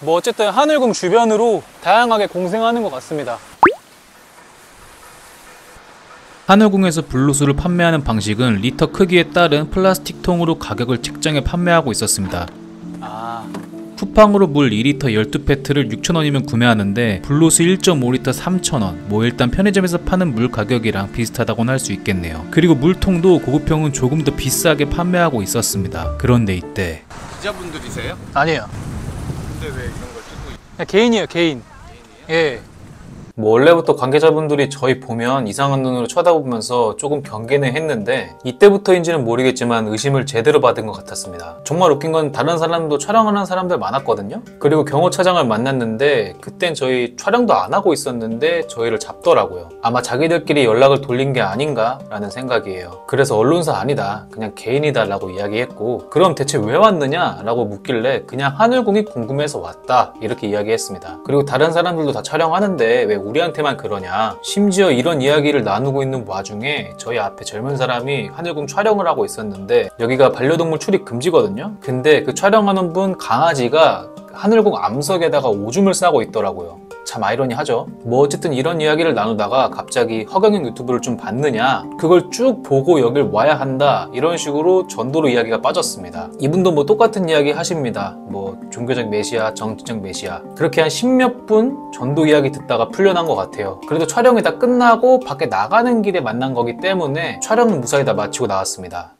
뭐 어쨌든 하늘궁 주변으로 다양하게 공생하는 것 같습니다. 하늘궁에서 블루수를 판매하는 방식은 리터 크기에 따른 플라스틱 통으로 가격을 책정해 판매하고 있었습니다. 쿠팡으로 물 2리터 12페트를 6,000원이면 구매하는데 블루수 1.5리터 3,000원, 뭐 일단 편의점에서 파는 물 가격이랑 비슷하다고는 할 수 있겠네요. 그리고 물통도 고급형은 조금 더 비싸게 판매하고 있었습니다. 그런데 이때 기자분들이세요? 아니에요. 근데 왜 이런 걸 찍고 그냥 개인이에요, 개인. 예. 뭐 원래부터 관계자분들이 저희 보면 이상한 눈으로 쳐다보면서 조금 경계는 했는데 이때부터인지는 모르겠지만 의심을 제대로 받은 것 같았습니다. 정말 웃긴 건 다른 사람도 촬영을 한 사람들 많았거든요. 그리고 경호차장을 만났는데 그땐 저희 촬영도 안 하고 있었는데 저희를 잡더라고요. 아마 자기들끼리 연락을 돌린 게 아닌가 라는 생각이에요. 그래서 언론사 아니다, 그냥 개인이다 라고 이야기했고, 그럼 대체 왜 왔느냐 라고 묻길래 그냥 하늘궁이 궁금해서 왔다 이렇게 이야기했습니다. 그리고 다른 사람들도 다 촬영하는데 왜 우리한테만 그러냐, 심지어 이런 이야기를 나누고 있는 와중에 저희 앞에 젊은 사람이 하늘궁 촬영을 하고 있었는데 여기가 반려동물 출입 금지거든요. 근데 그 촬영하는 분 강아지가 하늘궁 암석에다가 오줌을 싸고 있더라고요. 참 아이러니하죠. 뭐 어쨌든 이런 이야기를 나누다가 갑자기 허경영 유튜브를 좀 봤느냐, 그걸 쭉 보고 여길 와야 한다, 이런 식으로 전도로 이야기가 빠졌습니다. 이분도 뭐 똑같은 이야기 하십니다. 뭐 종교적 메시아, 정치적 메시아, 그렇게 한 10몇 분 전도 이야기 듣다가 풀려난 것 같아요. 그래도 촬영이 다 끝나고 밖에 나가는 길에 만난 거기 때문에 촬영은 무사히 다 마치고 나왔습니다.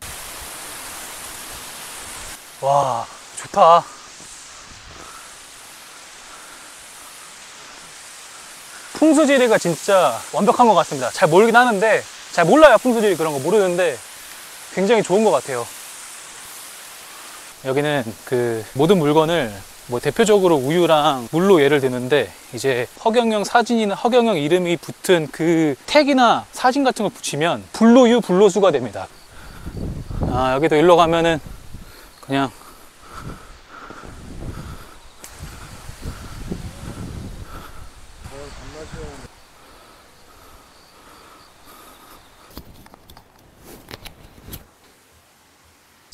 와, 좋다. 풍수지리가 진짜 완벽한 것 같습니다. 잘 모르긴 하는데, 잘 몰라요. 풍수지리 그런 거 모르는데 굉장히 좋은 것 같아요. 여기는 그 모든 물건을 뭐 대표적으로 우유랑 물로 예를 드는데, 이제 허경영 사진이나 허경영 이름이 붙은 그 택이나 사진 같은 걸 붙이면 불로유, 불로수가 됩니다. 아, 여기도 일로 가면은 그냥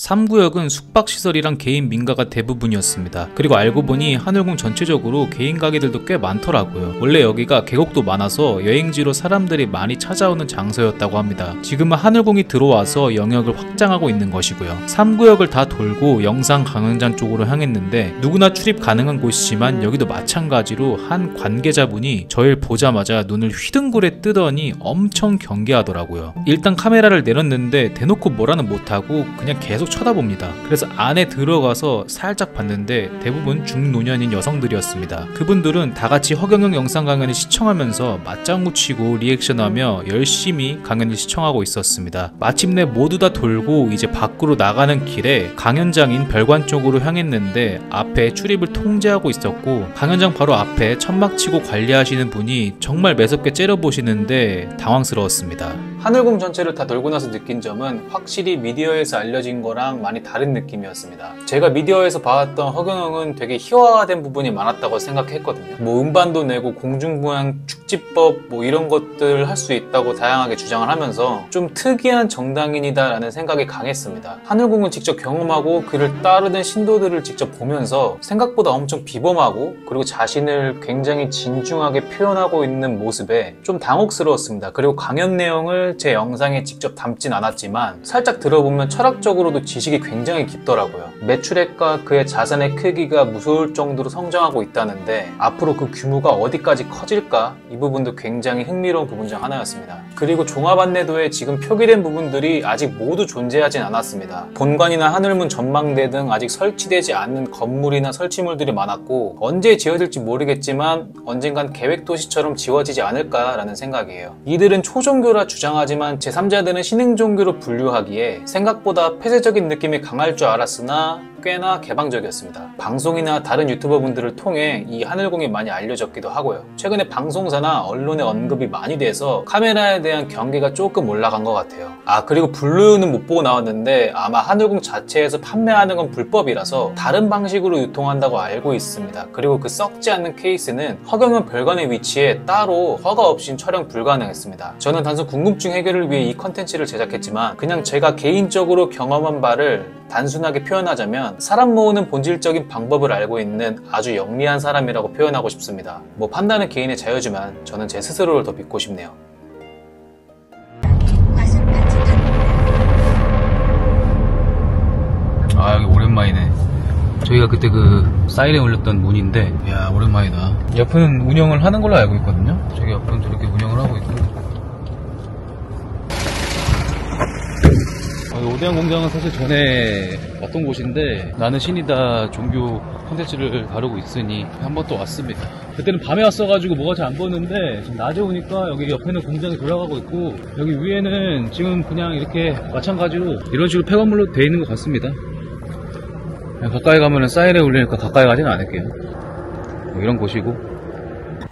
(3구역은) 숙박시설이랑 개인 민가가 대부분이었습니다. 그리고 알고 보니 하늘궁 전체적으로 개인 가게들도 꽤 많더라고요. 원래 여기가 계곡도 많아서 여행지로 사람들이 많이 찾아오는 장소였다고 합니다. 지금은 하늘궁이 들어와서 영역을 확장하고 있는 것이고요. 3구역을 다 돌고 영상 강연장 쪽으로 향했는데 누구나 출입 가능한 곳이지만 여기도 마찬가지로 한 관계자분이 저희를 보자마자 눈을 휘둥그레 뜨더니 엄청 경계하더라고요. 일단 카메라를 내렸는데 대놓고 뭐라는 못하고 그냥 계속 쳐다봅니다. 그래서 안에 들어가서 살짝 봤는데 대부분 중노년인 여성들이었습니다. 그분들은 다같이 허경영 영상 강연을 시청하면서 맞장구 치고 리액션하며 열심히 강연을 시청하고 있었습니다. 마침내 모두 다 돌고 이제 밖으로 나가는 길에 강연장인 별관 쪽으로 향했는데 앞에 출입을 통제하고 있었고, 강연장 바로 앞에 천막 치고 관리하시는 분이 정말 매섭게 째려보시는데 당황스러웠습니다. 하늘궁 전체를 다 돌고 나서 느낀 점은 확실히 미디어에서 알려진 거랑 많이 다른 느낌이었습니다. 제가 미디어에서 봐왔던 허경영은 되게 희화화된 부분이 많았다고 생각했거든요. 뭐 음반도 내고 공중부양 축지법 뭐 이런 것들 할 수 있다고 다양하게 주장을 하면서 좀 특이한 정당인이다 라는 생각이 강했습니다. 하늘궁을 직접 경험하고 그를 따르는 신도들을 직접 보면서 생각보다 엄청 비범하고 그리고 자신을 굉장히 진중하게 표현하고 있는 모습에 좀 당혹스러웠습니다. 그리고 강연 내용을 제 영상에 직접 담진 않았지만 살짝 들어보면 철학적으로도 지식이 굉장히 깊더라고요. 매출액과 그의 자산의 크기가 무서울 정도로 성장하고 있다는데 앞으로 그 규모가 어디까지 커질까? 이 부분도 굉장히 흥미로운 부분 중 하나였습니다. 그리고 종합 안내도에 지금 표기된 부분들이 아직 모두 존재하진 않았습니다. 본관이나 하늘문 전망대 등 아직 설치되지 않는 건물이나 설치물들이 많았고 언제 지어질지 모르겠지만 언젠간 계획도시처럼 지어지지 않을까라는 생각이에요. 이들은 초종교라 주장하지만 제3자들은 신흥종교로 분류하기에 생각보다 폐쇄적인 느낌이 강할 줄 알았으나 꽤나 개방적이었습니다. 방송이나 다른 유튜버 분들을 통해 이 하늘궁이 많이 알려졌기도 하고요. 최근에 방송사나 언론에 언급이 많이 돼서 카메라에 대한 경계가 조금 올라간 것 같아요. 아, 그리고 블루유는 못 보고 나왔는데 아마 하늘궁 자체에서 판매하는 건 불법이라서 다른 방식으로 유통한다고 알고 있습니다. 그리고 그 썩지 않는 케이스는 허경영 별관의 위치에 따로 허가 없인 촬영 불가능했습니다. 저는 단순 궁금증 해결을 위해 이 컨텐츠를 제작했지만 그냥 제가 개인적으로 경험한 바를 단순하게 표현하자면 사람 모으는 본질적인 방법을 알고 있는 아주 영리한 사람이라고 표현하고 싶습니다. 뭐 판단은 개인의 자유지만 저는 제 스스로를 더 믿고 싶네요. 아 여기 오랜만이네. 저희가 그때 그 사이렌 울렸던 문인데, 이야 오랜만이다. 옆은 운영을 하는 걸로 알고 있거든요. 저기 옆은 저렇게 운영을 하고 있고. 오대양 공장은 사실 전에 왔던 곳인데, 나는 신이다 종교 콘텐츠를 다루고 있으니 한번 또 왔습니다. 그때는 밤에 왔어가지고 뭐가 잘 안 보였는데, 지금 낮에 오니까 여기 옆에는 공장이 돌아가고 있고, 여기 위에는 지금 그냥 이렇게 마찬가지로 이런 식으로 폐건물로 되어 있는 것 같습니다. 가까이 가면은 사이렌 울리니까 가까이 가지는 않을게요. 뭐 이런 곳이고.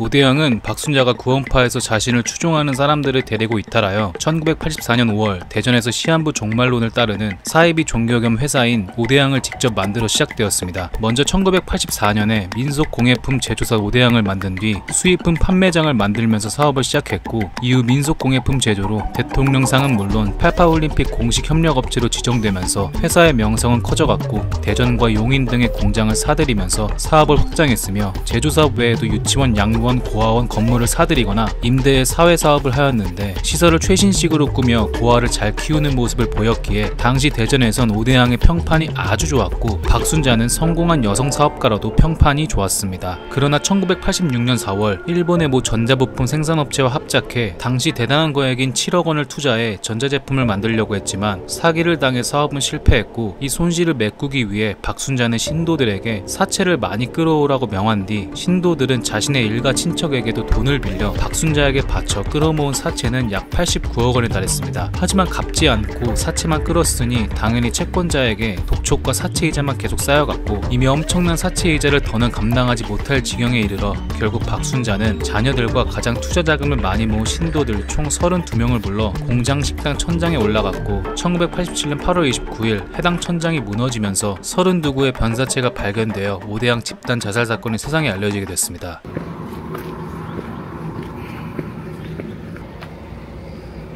오대양은 박순자가 구원파에서 자신을 추종하는 사람들을 데리고 이탈하여 1984년 5월 대전에서 시한부 종말론을 따르는 사이비 종교 겸 회사인 오대양을 직접 만들어 시작되었습니다. 먼저 1984년에 민속공예품 제조사 오대양을 만든 뒤 수입품 판매장을 만들면서 사업을 시작했고, 이후 민속공예품 제조로 대통령상은 물론 88올림픽 공식 협력업체로 지정되면서 회사의 명성은 커져갔고, 대전과 용인 등의 공장을 사들이면서 사업을 확장했으며, 제조사업 외에도 유치원, 양로원, 고아원 건물을 사들이거나 임대의 사회사업을 하였는데, 시설을 최신식으로 꾸며 고아를 잘 키우는 모습을 보였기에 당시 대전에선 오대양의 평판이 아주 좋았고, 박순자는 성공한 여성 사업가로도 평판이 좋았습니다. 그러나 1986년 4월 일본의 모 전자부품 생산업체와 합작해 당시 대단한 거액인 7억 원을 투자해 전자제품을 만들려고 했지만 사기를 당해 사업은 실패했고, 이 손실을 메꾸기 위해 박순자는 신도들에게 사채를 많이 끌어오라고 명한 뒤, 신도들은 자신의 일가 친척에게도 돈을 빌려 박순자에게 바쳐 끌어모은 사채는 약 89억 원에 달했습니다. 하지만 갚지 않고 사채만 끌었으니 당연히 채권자에게 독촉과 사채이자만 계속 쌓여갔고, 이미 엄청난 사채이자를 더는 감당하지 못할 지경에 이르러 결국 박순자는 자녀들과 가장 투자 자금을 많이 모은 신도들 총 32명을 불러 공장 식당 천장에 올라갔고, 1987년 8월 29일 해당 천장이 무너지면서 32구의 변사체가 발견되어 오대양 집단 자살 사건이 세상에 알려지게 됐습니다.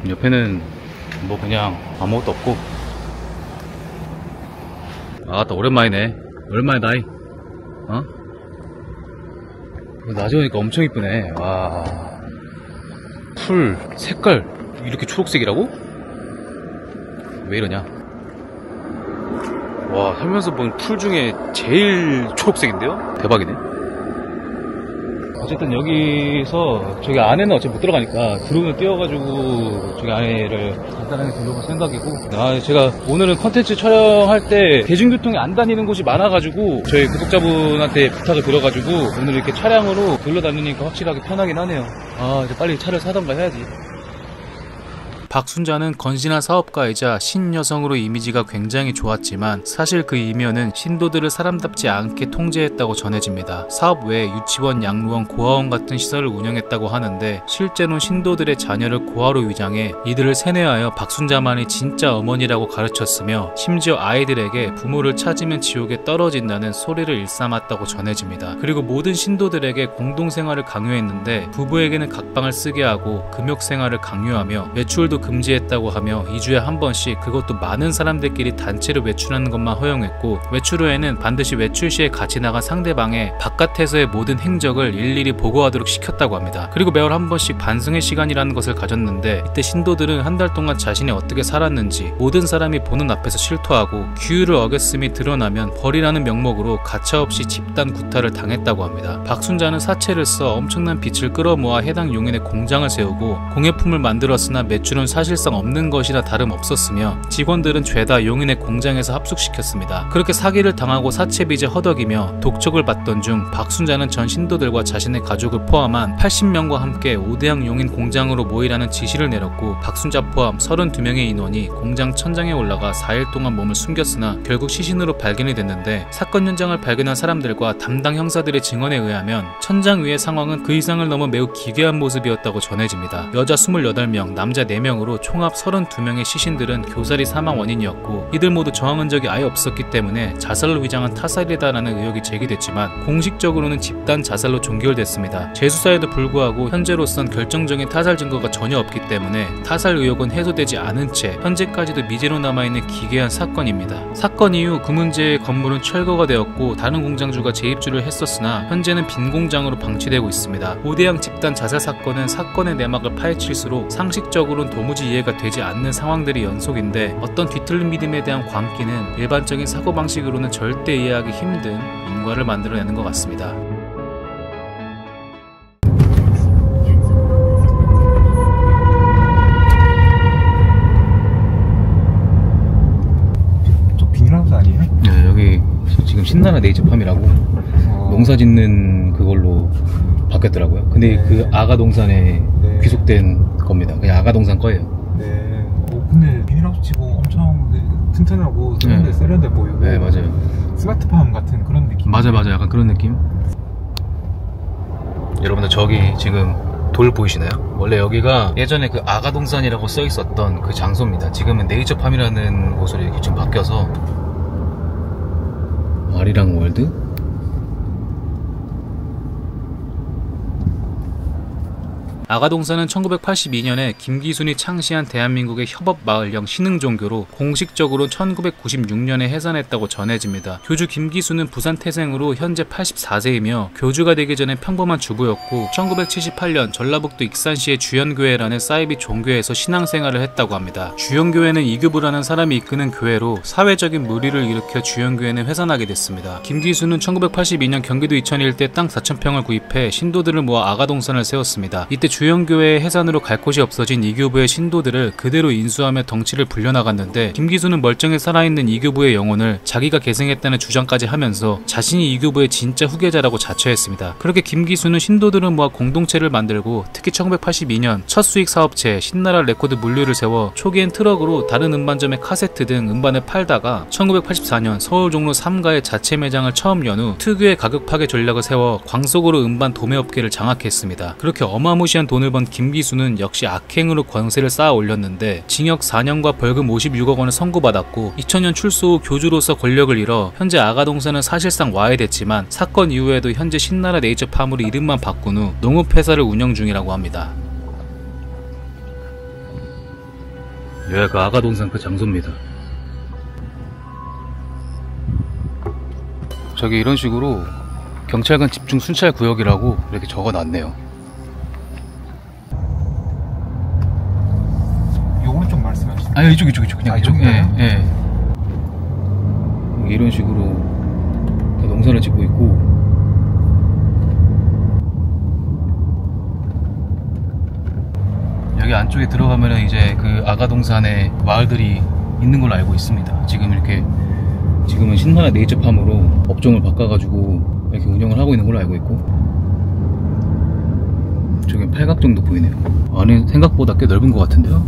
옆에는 뭐 그냥 아무것도 없고. 아따 오랜만이네. 오랜만이다. 어? 낮에 오니까 엄청 이쁘네. 와, 풀 색깔 이렇게 초록색이라고? 왜 이러냐? 와, 살면서 본 풀 중에 제일 초록색인데요? 대박이네. 어쨌든 여기서 저기 안에는 어차피 못 들어가니까 드론을 띄워가지고 저기 안에를 간단하게 둘러볼 생각이고, 제가 오늘은 컨텐츠 촬영할 때 대중교통이 안 다니는 곳이 많아가지고 저희 구독자분한테 부탁을 드려가지고 오늘 이렇게 차량으로 둘러다니니까 확실하게 편하긴 하네요. 이제 빨리 차를 사던가 해야지. 박순자는 건실한 사업가이자 신여성으로 이미지가 굉장히 좋았지만 사실 그 이면은 신도들을 사람답지 않게 통제했다고 전해집니다. 사업 외에 유치원, 양로원, 고아원 같은 시설을 운영했다고 하는데, 실제로는 신도들의 자녀를 고아로 위장해 이들을 세뇌하여 박순자만이 진짜 어머니라고 가르쳤으며, 심지어 아이들에게 부모를 찾으면 지옥에 떨어진다는 소리를 일삼았다고 전해집니다. 그리고 모든 신도들에게 공동생활을 강요했는데, 부부에게는 각방을 쓰게 하고 금욕생활을 강요하며 외출도 금지했다고 하며 2주에 한 번씩, 그것도 많은 사람들끼리 단체로 외출하는 것만 허용했고, 외출 후에는 반드시 외출 시에 같이 나간 상대방의 바깥에서의 모든 행적을 일일이 보고하도록 시켰다고 합니다. 그리고 매월 한 번씩 반성의 시간이라는 것을 가졌는데, 이때 신도들은 한 달 동안 자신이 어떻게 살았는지 모든 사람이 보는 앞에서 실토하고, 규율을 어겼음이 드러나면 벌이라는 명목으로 가차없이 집단 구타를 당했다고 합니다. 박순자는 사채를 써 엄청난 빚을 끌어모아 해당 용인에 공장을 세우고, 공예품을 만들었으나 매출은 사실상 없는 것이나 다름없었으며, 직원들은 죄다 용인의 공장에서 합숙시켰습니다. 그렇게 사기를 당하고 사채빚에 허덕이며 독촉을 받던 중 박순자는 전 신도들과 자신의 가족을 포함한 80명과 함께 오대양 용인 공장으로 모이라는 지시를 내렸고, 박순자 포함 32명의 인원이 공장 천장에 올라가 4일 동안 몸을 숨겼으나 결국 시신으로 발견이 됐는데, 사건 현장을 발견한 사람들과 담당 형사들의 증언에 의하면 천장 위의 상황은 그 이상을 넘어 매우 기괴한 모습이었다고 전해집니다. 여자 28명, 남자 4명으로 총합 32명의 시신들은 교살이 사망 원인이었고, 이들 모두 저항 흔적이 아예 없었기 때문에 자살로 위장한 타살이다라는 의혹이 제기됐지만 공식적으로는 집단 자살로 종결됐습니다. 재수사에도 불구하고 현재로선 결정적인 타살 증거가 전혀 없기 때문에 타살 의혹은 해소되지 않은 채 현재까지도 미제로 남아있는 기괴한 사건입니다. 사건 이후 그 문제의 건물은 철거가 되었고, 다른 공장주가 재입주를 했었으나 현재는 빈 공장으로 방치되고 있습니다. 오대양 집단 자살 사건은 사건의 내막을 파헤칠수록 상식적으로는 도무지 이해가 되지 않는 상황들이 연속인데 어떤 뒤틀린 믿음에 대한 광기는 일반적인 사고방식으로는 절대 이해하기 힘든 인과를 만들어내는 것 같습니다. 저 비닐하우스 아니에요? 네, 여기 지금 신나라 네이처팜이라고 농사 짓는 그걸로 바뀌었더라고요. 근데 그 아가동산에 네. 귀속된 겁니다. 그냥 아가동산 거예요. 네. 근데 비닐하우스 치고 엄청 튼튼하고 네. 세련돼 보이고. 네, 맞아요. 스마트팜 같은 그런 느낌. 맞아, 약간 그런 느낌. 여러분들 저기 지금 돌 보이시나요? 원래 여기가 예전에 그 아가동산이라고 써 있었던 그 장소입니다. 지금은 네이처팜이라는 곳으로 이렇게 좀 바뀌어서 아리랑 월드? 아가동산은 1982년에 김기순이 창시한 대한민국의 협업마을형 신흥종교로 공식적으로 1996년에 해산했다고 전해집니다. 교주 김기순은 부산 태생으로 현재 84세이며 교주가 되기 전에 평범한 주부였고 1978년 전라북도 익산시의 주연교회라는 사이비 종교에서 신앙생활을 했다고 합니다. 주연교회는 이규부라는 사람이 이끄는 교회로 사회적인 물의를 일으켜 주연교회는 해산하게 됐습니다. 김기순은 1982년 경기도 이천 일대 땅 4,000평을 구입해 신도들을 모아 아가동산을 세웠습니다. 이때 주연교회의 해산으로 갈 곳이 없어진 이교부의 신도들을 그대로 인수하며 덩치를 불려나갔는데 김기순은 멀쩡히 살아있는 이교부의 영혼을 자기가 계승했다는 주장까지 하면서 자신이 이교부의 진짜 후계자라고 자처했습니다. 그렇게 김기순은 신도들을 모아 공동체를 만들고 특히 1982년 첫 수익 사업체 신나라 레코드 물류를 세워 초기엔 트럭으로 다른 음반점의 카세트 등 음반을 팔다가 1984년 서울 종로 3가의 자체 매장을 처음 연 후 특유의 가격 파괴 전략을 세워 광속으로 음반 도매업계를 장악했습니다. 그렇게 어마무시한 돈을 번 김기순은 역시 악행으로 권세를 쌓아 올렸는데 징역 4년과 벌금 56억 원을 선고받았고 2000년 출소 후 교주로서 권력을 잃어 현재 아가동산은 사실상 와해됐지만 사건 이후에도 현재 신나라 네이처팜으로 이름만 바꾼 후 농업회사를 운영 중이라고 합니다. 여기가 아가동산 그 장소입니다. 저기 이런 식으로 경찰관 집중 순찰 구역이라고 이렇게 적어놨네요. 오른쪽 말씀하시는 아니 이쪽 그냥 이쪽. 예. 이런 식으로 다 농사를 짓고 있고 여기 안쪽에 들어가면은 이제 그 아가동산에 마을들이 있는 걸로 알고 있습니다. 지금은 신나라 네이처팜으로 업종을 바꿔가지고 이렇게 운영을 하고 있는 걸로 알고 있고 저기 팔각 정도 보이네요. 안에 생각보다 꽤 넓은 것 같은데요.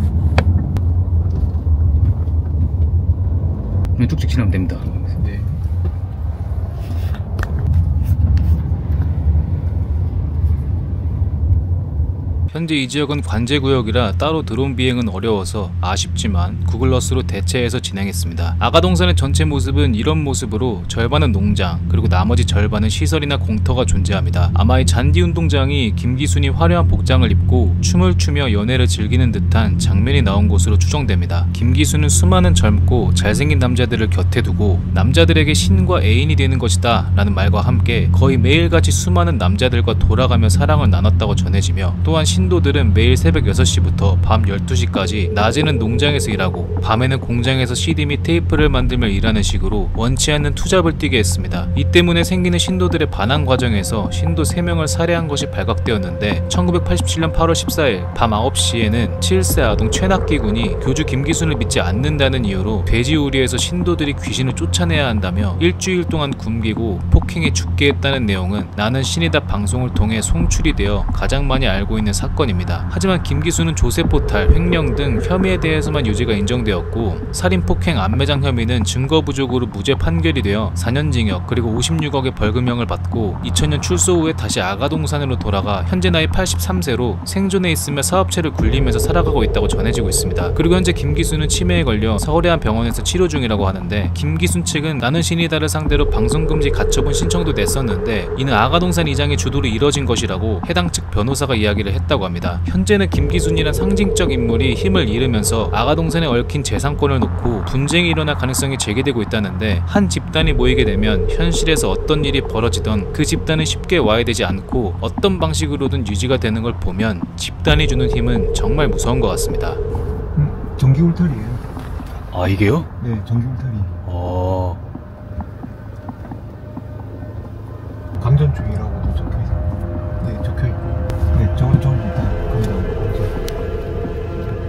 그냥 쭉쭉 지나면 됩니다. 네. 현재 이 지역은 관제구역이라 따로 드론 비행은 어려워서 아쉽지만 구글러스로 대체해서 진행했습니다. 아가동산의 전체 모습은 이런 모습으로 절반은 농장 그리고 나머지 절반은 시설이나 공터가 존재합니다. 아마 이 잔디운동장이 김기순이 화려한 복장을 입고 춤을 추며 연애를 즐기는 듯한 장면이 나온 곳으로 추정됩니다. 김기순은 수많은 젊고 잘생긴 남자들을 곁에 두고 남자들에게 신과 애인이 되는 것이다 라는 말과 함께 거의 매일같이 수많은 남자들과 돌아가며 사랑을 나눴다고 전해지며 또한 신도들은 매일 새벽 6시부터 밤 12시까지 낮에는 농장에서 일하고 밤에는 공장에서 CD 및 테이프를 만들며 일하는 식으로 원치 않는 투잡을 뛰게 했습니다. 이 때문에 생기는 신도들의 반항 과정에서 신도 3명을 살해한 것이 발각되었는데 1987년 8월 14일 밤 9시에는 7세 아동 최낙기 군이 교주 김기순을 믿지 않는다는 이유로 돼지우리에서 신도들이 귀신을 쫓아내야 한다며 일주일 동안 굶기고 폭행해 죽게 했다는 내용은 나는 신이다 방송을 통해 송출이 되어 가장 많이 알고 있는 사건입니다. 하지만 김기순은 조세포탈, 횡령 등 혐의에 대해서만 유죄가 인정되었고 살인폭행 암매장 혐의는 증거 부족으로 무죄 판결이 되어 4년 징역 그리고 56억의 벌금형을 받고 2000년 출소 후에 다시 아가동산으로 돌아가 현재 나이 83세로 생존해 있으며 사업체를 굴리면서 살아가고 있다고 전해지고 있습니다. 그리고 현재 김기순은 치매에 걸려 서울의 한 병원에서 치료 중이라고 하는데 김기순 측은 나는 신이다를 상대로 방송금지 가처분 신청도 냈었는데 이는 아가동산 이장의 주도로 이뤄진 것이라고 해당 측 변호사가 이야기를 했다고 합니다. 현재는 김기순이란 상징적 인물이 힘을 잃으면서 아가동산에 얽힌 재산권을 놓고 분쟁이 일어날 가능성이 제기되고 있다는데 한 집단이 모이게 되면 현실에서 어떤 일이 벌어지던 그 집단은 쉽게 와해되지 않고 어떤 방식으로든 유지가 되는 걸 보면 집단이 주는 힘은 정말 무서운 것 같습니다. 전기 울타리예요. 아, 이게요? 네, 전기 울타리. 감전 중이라고도 적혀 있고. 네, 적혀 있고. 네, 저건 일단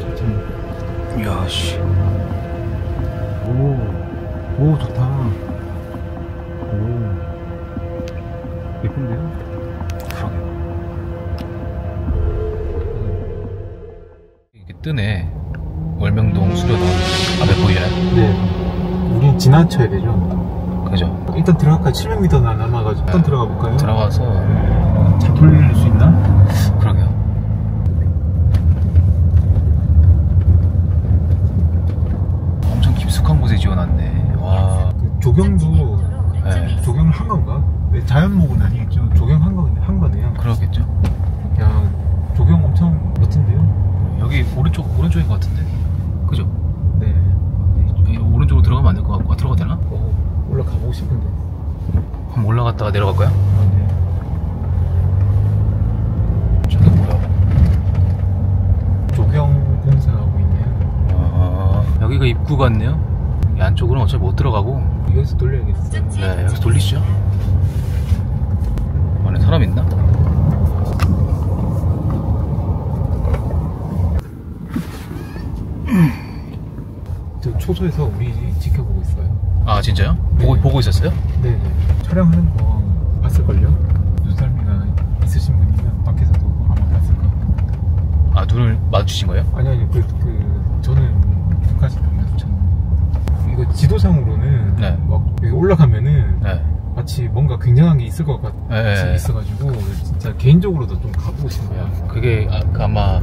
천천히. 이야, 씨. 오, 좋다. 오, 예쁜데요? 그러게요. 이게 뜨네. 월명동 수료동 앞에 보이나요? 네. 우린 지나쳐야 되죠. 그죠? 일단 들어갈까요? 700m나 남아가지고. 일단 들어가 볼까요? 들어가서 차 돌릴 수 있나? 그러게요. 엄청 깊숙한 곳에 지어놨네. 와. 그 조경도 네. 조경을 한 건가? 네, 자연목은 아니겠죠. 조경한 거네요. 그러겠죠. 야, 조경 엄청 멋진데요? 여기 오른쪽인 것 같은데. 그죠? 네. 여기 오른쪽으로 들어가면 안 될 것 같고. 들어가도 되나? 올라가 보고 싶은데. 한번 올라갔다가 내려갈까요? 네. 저게 뭐야? 조경 공사하고 있네요. 여기가 입구 같네요. 이 안쪽으로는 어차피 못 들어가고. 여기서 돌려야겠어요. 네, 여기서 돌리시죠. 안에 사람 있나? 저 초소에서 우리 지켜보고 있어요. 아, 진짜요? 네. 보고 있었어요? 네. 촬영하는 거 봤을걸요? 눈썰미가 있으신 분이면 밖에서도 아마 봤을 것 같아요. 아, 눈을 마주치신 거예요? 아니요. 저는 눈까지 안 마주쳤는데. 이거 지도상으로는 네. 막 여기 올라가면은 네. 마치 뭔가 굉장한 게 있을 것 같이 네. 있어가지고 진짜 개인적으로도 좀 가보고 싶네요. 그게 아마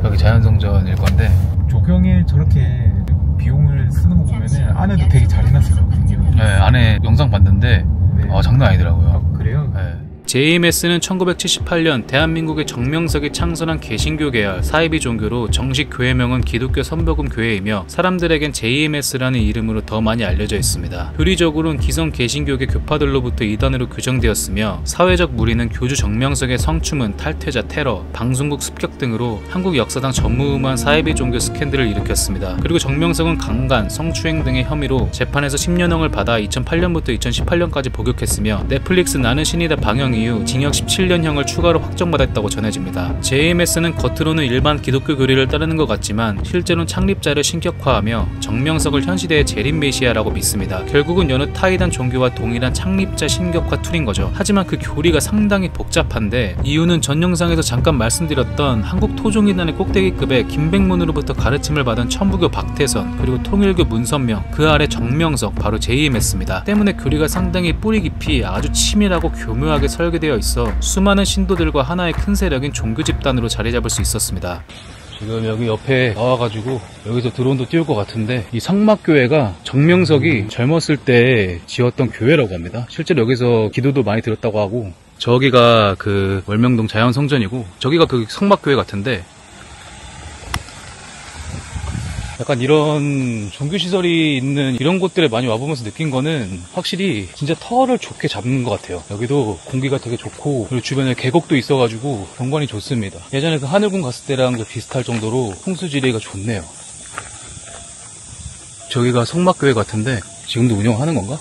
여기 자연성전일 건데. 조경에 저렇게 비용을 쓰는 거 보면은 안에도 되게 잘 해놨을 것 같거든요. 네, 안에 영상 봤는데 네. 장난 아니더라고요. 그래요? 네. JMS는 1978년 대한민국의 정명석이 창설한 개신교 계열 사이비 종교로 정식 교회명은 기독교 선복음 교회이며 사람들에겐 JMS라는 이름으로 더 많이 알려져 있습니다. 교리적으로는 기성 개신교계 교파들로부터 이단으로 규정되었으며 사회적 무리는 교주 정명석의 성추문, 탈퇴자 테러, 방송국 습격 등으로 한국 역사상 전무후무한 사이비 종교 스캔들을 일으켰습니다. 그리고 정명석은 강간, 성추행 등의 혐의로 재판에서 10년형을 받아 2008년부터 2018년까지 복역했으며 넷플릭스 나는 신이다 방영 이후 징역 17년형을 추가로 확정받았다고 전해집니다. JMS는 겉으로는 일반 기독교 교리를 따르는 것 같지만 실제로는 창립자를 신격화하며 정명석을 현 시대의 재림 메시아라고 믿습니다. 결국은 여느 타이단 종교와 동일한 창립자 신격화 툴인 거죠. 하지만 그 교리가 상당히 복잡한데 이유는 전 영상에서 잠깐 말씀드렸던 한국 토종이단의 꼭대기급의 김백문으로부터 가르침을 받은 천부교 박태선 그리고 통일교 문선명 그 아래 정명석 바로 JMS입니다. 때문에 교리가 상당히 뿌리 깊이 아주 치밀하고 교묘하게 설계되어 있어 수많은 신도들과 하나의 큰 세력인 종교 집단으로 자리 잡을 수 있었습니다. 지금 여기 옆에 나와가지고 여기서 드론도 띄울 것 같은데 이 성막교회가 정명석이 젊었을 때 지었던 교회라고 합니다. 실제로 여기서 기도도 많이 들었다고 하고 저기가 그 월명동 자연성전이고 저기가 그 성막교회 같은데 약간 이런 종교시설이 있는 이런 곳들에 많이 와보면서 느낀 거는 확실히 진짜 터를 좋게 잡는 것 같아요. 여기도 공기가 되게 좋고 그리고 주변에 계곡도 있어가지고 경관이 좋습니다. 예전에 그 하늘궁 갔을 때랑 비슷할 정도로 풍수지리가 좋네요. 저기가 성막교회 같은데 지금도 운영하는 건가?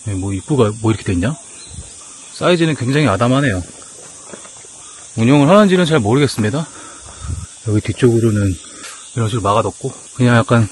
네, 뭐 입구가 뭐 이렇게 돼있냐? 사이즈는 굉장히 아담하네요. 운영을 하는지는 잘 모르겠습니다. 여기 뒤쪽으로는 이런 식으로 막아뒀고 그냥 약간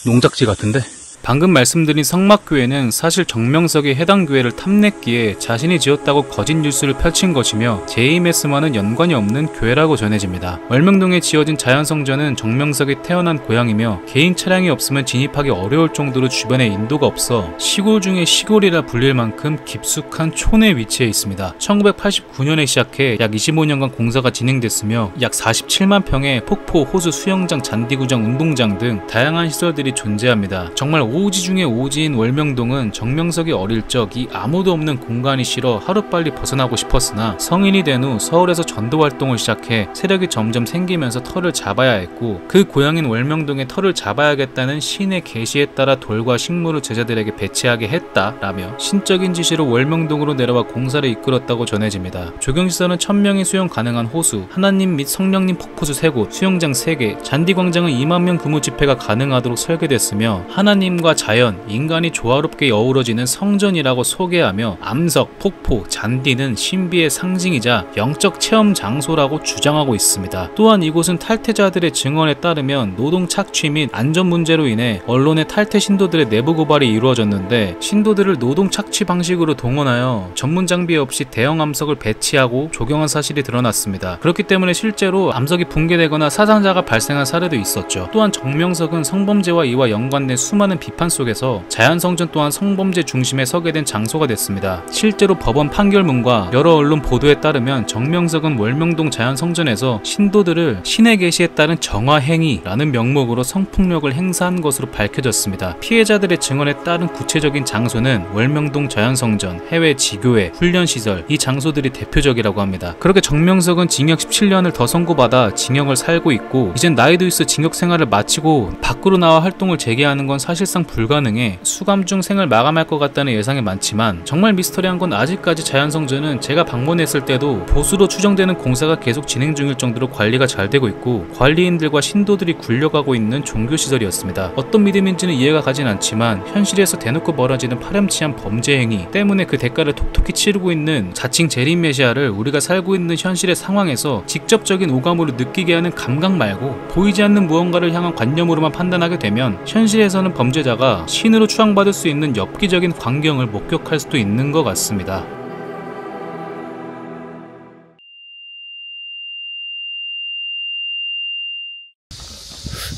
농작지 같은데 방금 말씀드린 성막교회는 사실 정명석이 해당 교회를 탐냈기에 자신이 지었다고 거짓 뉴스를 펼친 것이며 JMS와는 연관이 없는 교회라고 전해집니다. 월명동에 지어진 자연성전은 정명석이 태어난 고향이며 개인 차량이 없으면 진입하기 어려울 정도로 주변에 인도가 없어 시골 중에 시골이라 불릴 만큼 깊숙한 촌에 위치해 있습니다. 1989년에 시작해 약 25년간 공사가 진행됐으며 약 47만 평의 폭포, 호수, 수영장, 잔디구장, 운동장 등 다양한 시설들이 존재합니다. 정말 오지 중에 오지인 월명동은 정명석이 어릴 적 이 아무도 없는 공간이 싫어 하루빨리 벗어나고 싶었으나 성인이 된 후 서울에서 전도 활동을 시작해 세력이 점점 생기면서 터를 잡아야 했고, 그 고향인 월명동에 터를 잡아야겠다는 신의 계시에 따라 돌과 식물을 제자들에게 배치하게 했다라며 신적인 지시로 월명동으로 내려와 공사를 이끌었다고 전해집니다. 조경시설은 1000명이 수용 가능한 호수, 하나님 및 성령님 폭포수 3곳, 수영장 3개, 잔디광장은 2만 명 규모 집회가 가능하도록 설계됐으며 하나님과 자연, 인간이 조화롭게 어우러지는 성전이라고 소개하며 암석, 폭포, 잔디는 신비의 상징이자 영적 체험 장소라고 주장하고 있습니다. 또한 이곳은 탈퇴자들의 증언에 따르면 노동 착취 및 안전 문제로 인해 언론의 탈퇴 신도들의 내부 고발이 이루어졌는데, 신도들을 노동 착취 방식으로 동원하여 전문 장비 없이 대형 암석을 배치하고 조경한 사실이 드러났습니다. 그렇기 때문에 실제로 암석이 붕괴되거나 사상자가 발생한 사례도 있었죠. 또한 정명석은 성범죄와 이와 연관된 수많은 비판 속에서 자연성전 또한 성범죄 중심에 서게 된 장소가 됐습니다. 실제로 법원 판결문과 여러 언론 보도에 따르면 정명석은 월명동 자연성전에서 신도들을 신의 계시에 따른 정화행위라는 명목으로 성폭력을 행사한 것으로 밝혀졌습니다. 피해자들의 증언에 따른 구체적인 장소는 월명동 자연성전, 해외 지교회, 훈련시설, 이 장소들이 대표적이라고 합니다. 그렇게 정명석은 징역 17년을 더 선고받아 징역을 살고 있고, 이젠 나이도 있어 징역 생활을 마치고 밖으로 나와 활동을 재개하는 건 사실상 불가능해 수감 중 생을 마감할 것 같다는 예상이 많지만, 정말 미스터리한 건 아직까지 자연성전은 제가 방문했을 때도 보수로 추정되는 공사가 계속 진행 중일 정도로 관리가 잘 되고 있고 관리인들과 신도들이 굴려가고 있는 종교시설이었습니다. 어떤 믿음인지는 이해가 가진 않지만 현실에서 대놓고 벌어지는 파렴치한 범죄 행위 때문에 그 대가를 톡톡히 치르고 있는 자칭 재림 메시아를 우리가 살고 있는 현실의 상황에서 직접적인 오감으로 느끼게 하는 감각 말고 보이지 않는 무언가를 향한 관념으로만 판단하게 되면 현실에서는 범죄자가 신으로 추앙받을 수 있는 엽기적인 광경을 목격할 수도 있는 것 같습니다.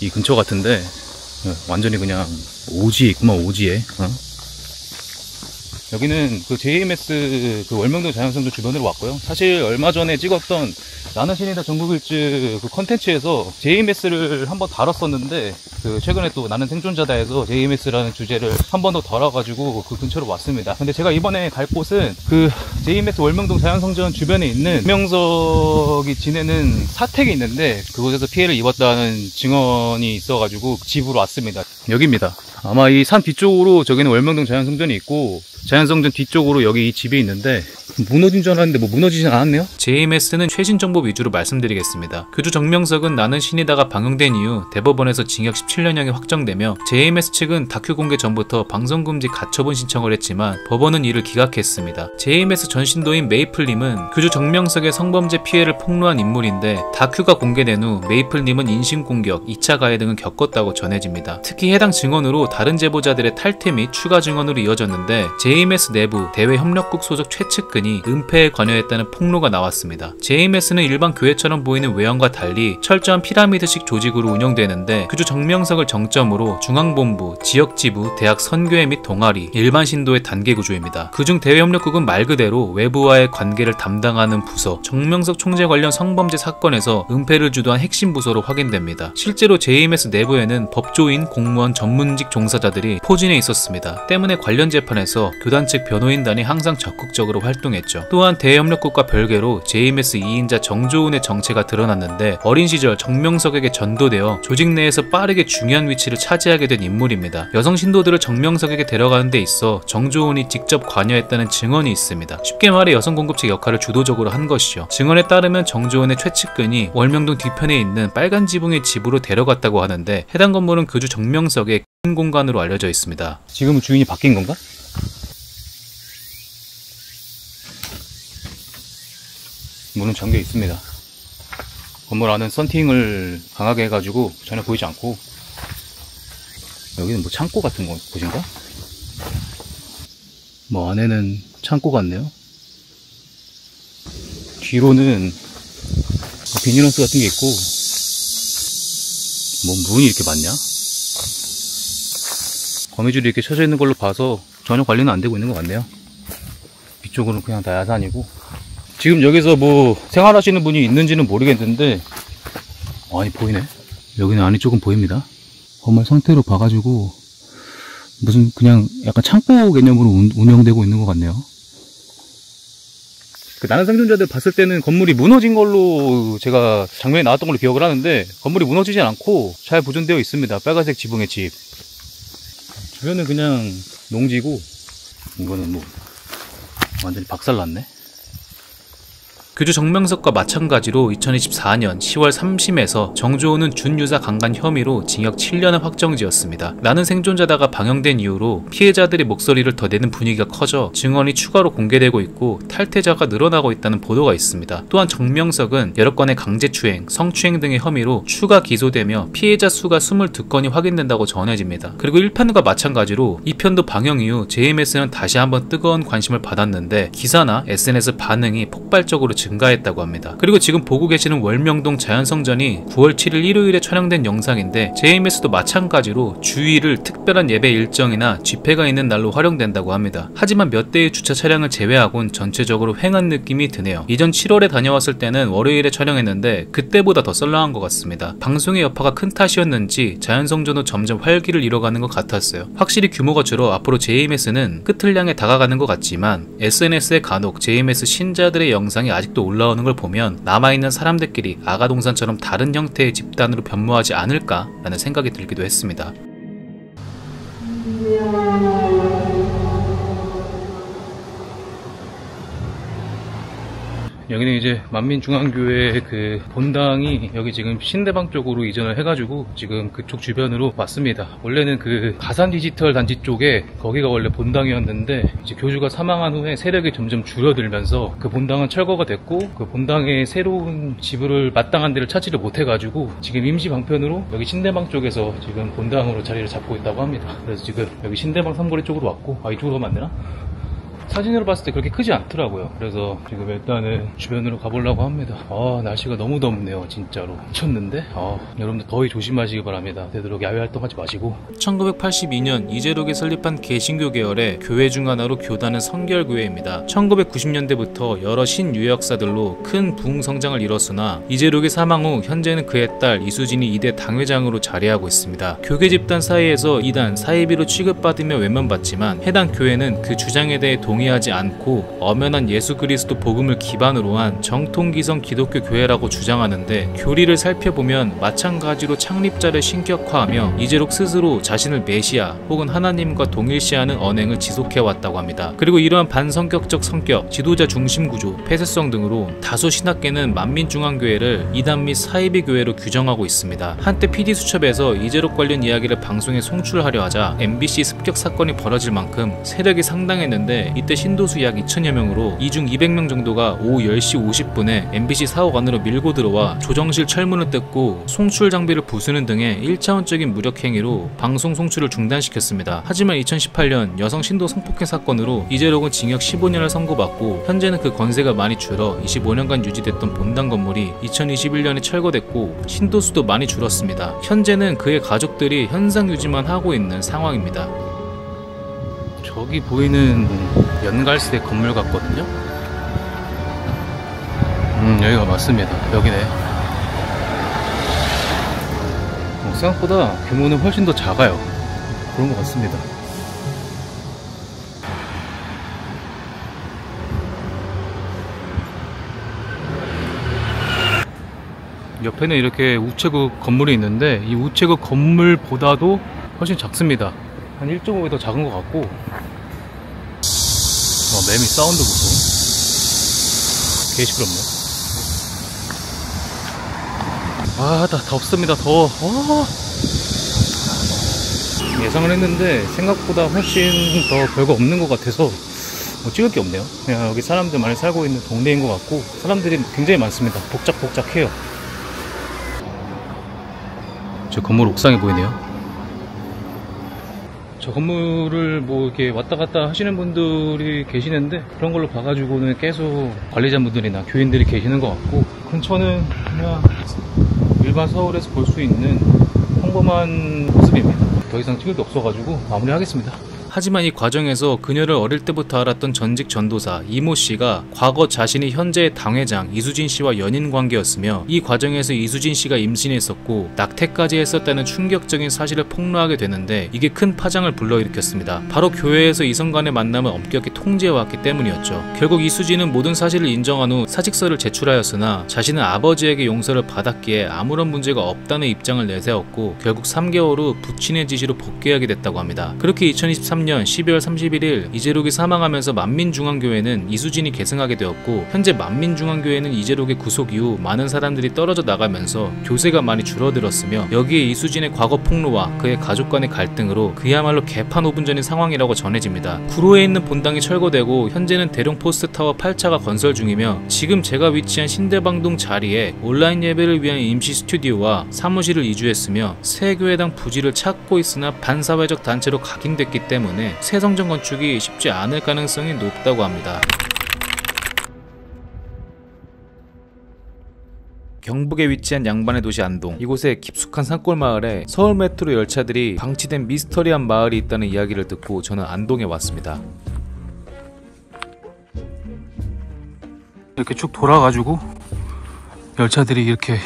이 근처 같은데 완전히 그냥 오지에 있구만. 오지에. 여기는 그 JMS 그 월명동 자연성전 주변으로 왔고요. 사실 얼마 전에 찍었던 나는 신이다 전국일주 그 컨텐츠에서 JMS를 한번 다뤘었는데, 그 최근에 또 나는 생존자다에서 JMS라는 주제를 한 번 더 다뤄가지고 그 근처로 왔습니다. 근데 제가 이번에 갈 곳은 그 JMS 월명동 자연성전 주변에 있는 정명석이 지내는 사택이 있는데, 그곳에서 피해를 입었다는 증언이 있어가지고 집으로 왔습니다. 여기입니다. 아마 이 산 뒤쪽으로 저기는 월명동 자연성전이 있고, 자연성전 뒤쪽으로 여기 이 집이 있는데 무너진 줄 알았는데 뭐 무너지진 않았네요. JMS는 최신 정보 위주로 말씀드리겠습니다. 교주 정명석은 나는 신이다가 방영된 이후 대법원에서 징역 17년형이 확정되며 JMS 측은 다큐 공개 전부터 방송금지 가처분 신청을 했지만 법원은 이를 기각했습니다. JMS 전신도인 메이플님은 교주 정명석의 성범죄 피해를 폭로한 인물인데, 다큐가 공개된 후 메이플님은 인신공격, 2차 가해 등을 겪었다고 전해집니다. 특히 해당 증언으로 다른 제보자들의 탈퇴 및 추가 증언으로 이어졌는데, JMS 내부 대외협력국 소속 최측근이 은폐에 관여했다는 폭로가 나왔습니다. JMS는 일반 교회처럼 보이는 외형과 달리 철저한 피라미드식 조직으로 운영되는데, 교주 정명석을 정점으로 중앙본부, 지역지부, 대학 선교회 및 동아리, 일반 신도의 단계 구조입니다. 그중 대외협력국은 말 그대로 외부와의 관계를 담당하는 부서, 정명석 총재 관련 성범죄 사건에서 은폐를 주도한 핵심 부서로 확인됩니다. 실제로 JMS 내부에는 법조인, 공무원, 전문직 종사자들이 포진해 있었습니다. 때문에 관련 재판에서 교단 측 변호인단이 항상 적극적으로 활동했죠. 또한 대협력국과 별개로 JMS 2인자 정조은의 정체가 드러났는데, 어린 시절 정명석에게 전도되어 조직 내에서 빠르게 중요한 위치를 차지하게 된 인물입니다. 여성 신도들을 정명석에게 데려가는 데 있어 정조은이 직접 관여했다는 증언이 있습니다. 쉽게 말해 여성 공급책 역할을 주도적으로 한 것이죠. 증언에 따르면 정조은의 최측근이 월명동 뒤편에 있는 빨간 지붕의 집으로 데려갔다고 하는데, 해당 건물은 교주 정명석의 공간으로 알려져 있습니다. 지금은 주인이 바뀐 건가? 문은 잠겨 있습니다. 건물 안은 썬팅을 강하게 해가지고 전혀 보이지 않고, 여기는 뭐 창고 같은 곳인가? 뭐 안에는 창고 같네요. 뒤로는 비닐하우스 같은 게 있고, 뭐 문이 이렇게 많냐? 거미줄이 이렇게 쳐져 있는 걸로 봐서 전혀 관리는 안 되고 있는 것 같네요. 이쪽으로는 그냥 다 야산이고, 지금 여기서 뭐 생활하시는 분이 있는지는 모르겠는데, 아니 보이네. 여기는 안이 조금 보입니다. 건물 상태로 봐가지고 무슨 그냥 약간 창고 개념으로 운영되고 있는 것 같네요. 그 나는 생존자들 봤을 때는 건물이 무너진 걸로 제가 장면에 나왔던 걸로 기억을 하는데 건물이 무너지진 않고 잘 보존되어 있습니다. 빨간색 지붕의 집. 주변은 그냥 농지고 이거는 뭐 완전히 박살났네. 교주 정명석과 마찬가지로 2024년 10월 3심에서 정주호는 준유사 강간 혐의로 징역 7년을 확정지었습니다. 나는 생존자다가 방영된 이후로 피해자들의 목소리를 더 내는 분위기가 커져 증언이 추가로 공개되고 있고 탈퇴자가 늘어나고 있다는 보도가 있습니다. 또한 정명석은 여러 건의 강제추행, 성추행 등의 혐의로 추가 기소되며 피해자 수가 22건이 확인된다고 전해집니다. 그리고 1편과 마찬가지로 2편도 방영 이후 JMS는 다시 한번 뜨거운 관심을 받았는데 기사나 SNS 반응이 폭발적으로 증가했다고 합니다. 그리고 지금 보고 계시는 월명동 자연성전이 9월 7일 일요일에 촬영된 영상인데 JMS도 마찬가지로 주일을 특별한 예배 일정이나 집회가 있는 날로 활용된다고 합니다. 하지만 몇 대의 주차 차량을 제외하곤 전체적으로 횡한 느낌이 드네요. 이전 7월에 다녀왔을 때는 월요일에 촬영했는데 그때보다 더 썰렁한 것 같습니다. 방송의 여파가 큰 탓이었는지 자연성전도 점점 활기를 잃어가는 것 같았어요. 확실히 규모가 줄어 앞으로 JMS는 끝을 향해 다가가는 것 같지만 SNS에 간혹 JMS 신자들의 영상이 아직도 올라오는 걸 보면 남아있는 사람들끼리 아가동산처럼 다른 형태의 집단으로 변모하지 않을까 라는 생각이 들기도 했습니다. 여기는 이제 만민중앙교회 그 본당이 여기 지금 신대방 쪽으로 이전을 해가지고 지금 그쪽 주변으로 왔습니다. 원래는 그 가산 디지털 단지 쪽에 거기가 원래 본당이었는데 이제 교주가 사망한 후에 세력이 점점 줄어들면서 그 본당은 철거가 됐고 그 본당에 새로운 지불을 마땅한 데를 찾지를 못해가지고 지금 임시 방편으로 여기 신대방 쪽에서 지금 본당으로 자리를 잡고 있다고 합니다. 그래서 지금 여기 신대방 삼거리 쪽으로 왔고 이쪽으로 가면 안 되나? 사진으로 봤을 때 그렇게 크지 않더라고요. 그래서 지금 일단은 주변으로 가보려고 합니다. 날씨가 너무 덥네요. 진짜로 미쳤는데 여러분들 더위 조심하시기 바랍니다. 되도록 야외 활동하지 마시고. 1982년 이재록이 설립한 개신교 계열의 교회 중 하나로 교단은 성결교회입니다. 1990년대부터 여러 신유역사들로 큰 부흥 성장을 이뤘으나 이재록의 사망 후 현재는 그의 딸 이수진이 이대 당회장으로 자리하고 있습니다. 교계 집단 사이에서 이단 사이비로 취급받으며 외면받지만 해당 교회는 그 주장에 대해 동의하지 않고 엄연한 예수 그리스도 복음을 기반으로 한 정통기성 기독교 교회라고 주장하는데 교리를 살펴보면 마찬가지로 창립자를 신격화하며 이재록 스스로 자신을 메시아 혹은 하나님과 동일시하는 언행을 지속해왔다고 합니다. 그리고 이러한 반성격적 성격, 지도자 중심 구조, 폐쇄성 등으로 다수 신학계는 만민중앙교회를 이단 및 사이비 교회로 규정하고 있습니다. 한때 PD수첩에서 이재록 관련 이야기를 방송에 송출하려 하자 MBC 습격 사건이 벌어질 만큼 세력이 상당했는데 이때 신도수 약 2,000여 명으로 이 중 200명 정도가 오후 10시 50분에 MBC 사옥 안으로 밀고 들어와 조정실 철문을 뜯고 송출 장비를 부수는 등의 1차원적인 무력 행위로 방송 송출을 중단시켰습니다. 하지만 2018년 여성 신도 성폭행 사건으로 이재록은 징역 15년을 선고받고 현재는 그 권세가 많이 줄어 25년간 유지됐던 본당 건물이 2021년에 철거됐고 신도수도 많이 줄었습니다. 현재는 그의 가족들이 현상 유지만 하고 있는 상황입니다. 저기 보이는 연갈색 건물 같거든요. 여기가 맞습니다. 여기네. 생각보다 규모는 훨씬 더 작아요. 그런 것 같습니다. 옆에는 이렇게 우체국 건물이 있는데 이 우체국 건물보다도 훨씬 작습니다. 한 1.5배 더 작은 것 같고 매미 사운드 보소. 개 시끄럽네. 다 덥습니다. 더워. 예상을 했는데 생각보다 훨씬 더 별거 없는 것 같아서 찍을 게 없네요. 그냥 여기 사람들 많이 살고 있는 동네인 것 같고 사람들이 굉장히 많습니다. 복작복작해요. 저 건물 옥상에 보이네요. 저 건물을 뭐 이렇게 왔다 갔다 하시는 분들이 계시는데 그런 걸로 봐가지고는 계속 관리자분들이나 교인들이 계시는 것 같고 근처는 그냥 일반 서울에서 볼 수 있는 평범한 모습입니다. 더 이상 찍을 게 없어가지고 마무리하겠습니다. 하지만 이 과정에서 그녀를 어릴 때부터 알았던 전직 전도사 이모 씨가 과거 자신이 현재의 당회장 이수진 씨와 연인 관계였으며, 이 과정에서 이수진 씨가 임신했었고 낙태까지 했었다는 충격적인 사실을 폭로하게 되는데, 이게 큰 파장을 불러일으켰습니다. 바로 교회에서 이성 간의 만남을 엄격히 통제해왔기 때문이었죠. 결국 이수진은 모든 사실을 인정한 후 사직서를 제출하였으나 자신은 아버지에게 용서를 받았기에 아무런 문제가 없다는 입장을 내세웠고, 결국 3개월 후 부친의 지시로 복귀하게 됐다고 합니다. 그렇게 2023년 12월 31일 이재록이 사망하면서 만민중앙교회는 이수진이 계승하게 되었고, 현재 만민중앙교회는 이재록의 구속 이후 많은 사람들이 떨어져 나가면서 교세가 많이 줄어들었으며, 여기에 이수진의 과거 폭로와 그의 가족 간의 갈등으로 그야말로 개판오분전인 상황이라고 전해집니다. 구로에 있는 본당이 철거되고 현재는 대령 포스트타워 8차가 건설 중이며, 지금 제가 위치한 신대방동 자리에 온라인 예배를 위한 임시 스튜디오와 사무실을 이주했으며, 새 교회당 부지를 찾고 있으나 반사회적 단체로 각인됐기 때문에 새 성전 건축이 쉽지 않을 가능성이 높다고 합니다. 경북에 위치한 양반의 도시 안동, 이곳의 깊숙한 산골 마을에 서울 메트로 열차들이 방치된 미스터리한 마을이 있다는 이야기를 듣고 저는 안동에 왔습니다. 이렇게 쭉 돌아가지고 열차들이 이렇게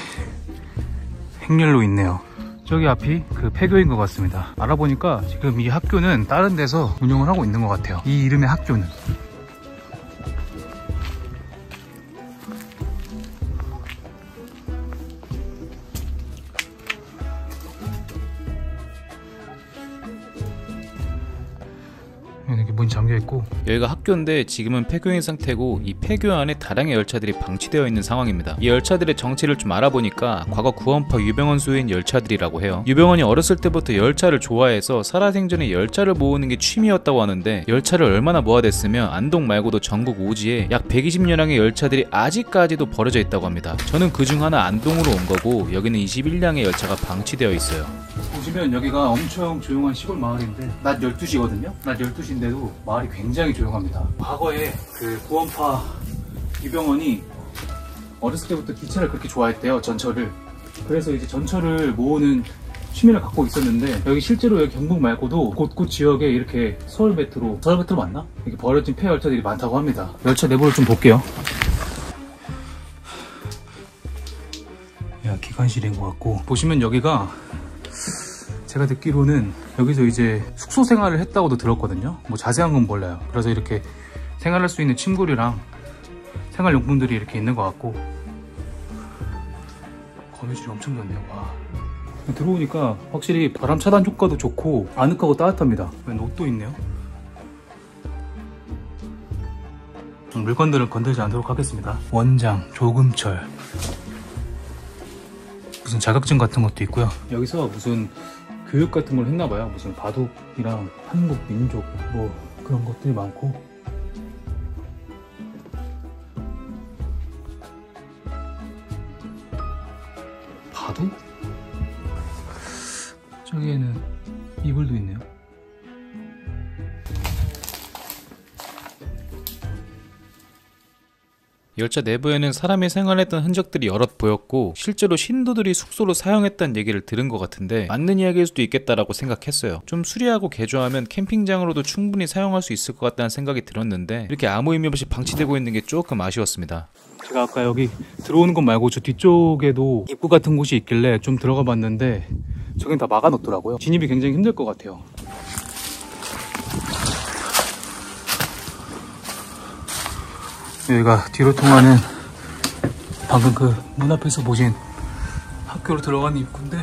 행렬로 있네요. 저기 앞이 그 폐교인 것 같습니다. 알아보니까 지금 이 학교는 다른 데서 운영을 하고 있는 것 같아요. 이 이름의 학교는. 이렇게 문이 잠겨있고, 여기가 학교인데 지금은 폐교인 상태고, 이 폐교 안에 다량의 열차들이 방치되어 있는 상황입니다. 이 열차들의 정체를 좀 알아보니까 과거 구원파 유병원 소유인 열차들이라고 해요. 유병원이 어렸을 때부터 열차를 좋아해서 살아생전에 열차를 모으는 게 취미였다고 하는데, 열차를 얼마나 모아댔으면 안동 말고도 전국 오지에 약 120여량의 열차들이 아직까지도 버려져 있다고 합니다. 저는 그중 하나 안동으로 온 거고, 여기는 21량의 열차가 방치되어 있어요. 보시면 여기가 엄청 조용한 시골 마을인데 낮 12시거든요? 낮 12시인데도 마을이 굉장히 조용합니다. 과거에 그 구원파 유병원이 어렸을 때부터 기차를 그렇게 좋아했대요, 전철을. 그래서 이제 전철을 모으는 취미를 갖고 있었는데, 여기 실제로 여기 경북 말고도 곳곳 지역에 이렇게 서울 메트로 맞나? 이렇게 버려진 폐 열차들이 많다고 합니다. 열차 내부를 좀 볼게요. 야, 기관실인 것 같고, 보시면 여기가 제가 듣기로는 여기서 이제 숙소 생활을 했다고도 들었거든요. 뭐 자세한 건 몰라요. 그래서 이렇게 생활할 수 있는 침구류랑 생활용품들이 이렇게 있는 것 같고, 거미줄이 엄청 좋네요. 와. 들어오니까 확실히 바람 차단 효과도 좋고 아늑하고 따뜻합니다. 옷도 있네요. 물건들을 건들지 않도록 하겠습니다. 원장, 조금철, 무슨 자격증 같은 것도 있고요. 여기서 무슨 교육 같은 걸 했나봐요. 무슨 바둑이랑 한국 민족 뭐 그런 것들이 많고, 바둑? 저기에는 이불도 있네요. 열차 내부에는 사람이 생활했던 흔적들이 여럿 보였고, 실제로 신도들이 숙소로 사용했다는 얘기를 들은 것 같은데 맞는 이야기일 수도 있겠다라고 생각했어요. 좀 수리하고 개조하면 캠핑장으로도 충분히 사용할 수 있을 것 같다는 생각이 들었는데, 이렇게 아무 의미 없이 방치되고 있는 게 조금 아쉬웠습니다. 제가 아까 여기 들어오는 것 말고 저 뒤쪽에도 입구 같은 곳이 있길래 좀 들어가 봤는데 저긴 다 막아놓더라고요. 진입이 굉장히 힘들 것 같아요. 여기가 뒤로 통하는 방금 그 문 앞에서 보신 학교로 들어가는 입구인데,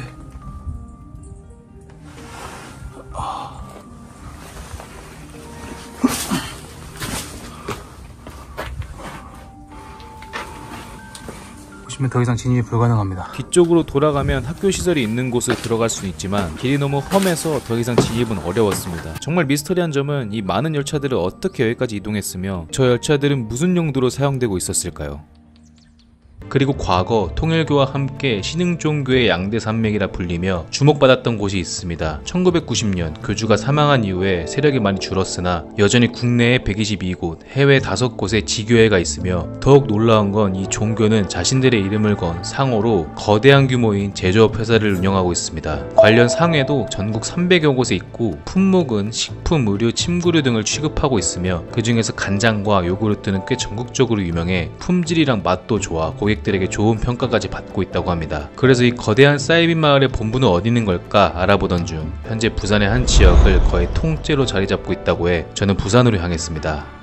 보시면 더 이상 진입이 불가능합니다. 뒤쪽으로 돌아가면 학교 시설이 있는 곳을 들어갈 수는 있지만 길이 너무 험해서 더 이상 진입은 어려웠습니다. 정말 미스터리한 점은 이 많은 열차들을 어떻게 여기까지 이동했으며 저 열차들은 무슨 용도로 사용되고 있었을까요? 그리고 과거 통일교와 함께 신흥종교의 양대 산맥이라 불리며 주목받았던 곳이 있습니다. 1990년 교주가 사망한 이후에 세력이 많이 줄었으나 여전히 국내에 122곳, 해외 5곳에 지교회가 있으며 더욱 놀라운 건 이 종교는 자신들의 이름을 건 상호로 거대한 규모인 제조업 회사를 운영하고 있습니다. 관련 상회도 전국 300여 곳에 있고 품목은 식품, 의류, 침구류 등을 취급하고 있으며 그 중에서 간장과 요구르트는 꽤 전국적으로 유명해 품질이랑 맛도 좋아 고객들에게 좋은 평가까지 받고 있다고 합니다. 그래서 이 거대한 사이비 마을의 본부는 어디 있는 걸까 알아보던 중 현재 부산의 한 지역을 거의 통째로 자리 잡고 있다고 해 저는 부산으로 향했습니다.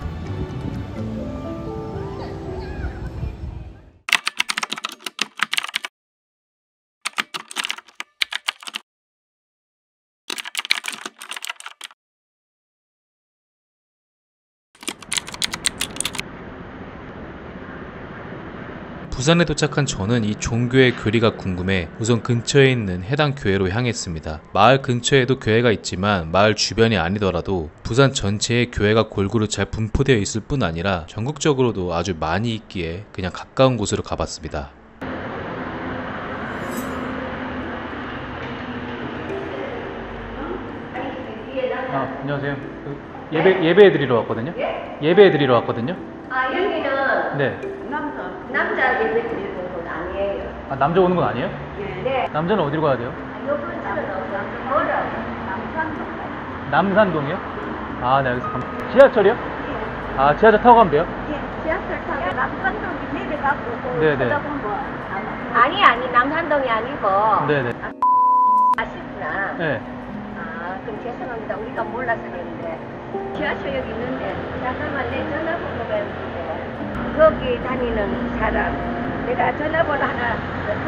부산에 도착한 저는 이 종교의 교리가 궁금해 우선 근처에 있는 해당 교회로 향했습니다. 마을 근처에도 교회가 있지만 마을 주변이 아니더라도 부산 전체에 교회가 골고루 잘 분포되어 있을 뿐 아니라 전국적으로도 아주 많이 있기에 그냥 가까운 곳으로 가봤습니다. 안녕하세요. 예배 드리러 왔거든요. 예배 드리러 왔거든요. 여기는 네. 남자 예배 드리는 곳 아니에요. 남자 오는 건 아니에요? 네. 남자는 어디로 가야 돼요? 요 근처는 뭐라고? 남산동. 남산동이요? 네, 알겠습니다. 지하철이요? 지하철 타고 가면 돼요? 지하철 타고 남산동이 내려가고 네네. 아니 남산동이 아니고. 네네. 아시구나. 네. 그럼 죄송합니다. 우리가 몰라서 그런데 지하철 여기 있는데 잠깐만 내 전화번호가 있는데 거기 다니는 사람 내가 전화번호 하나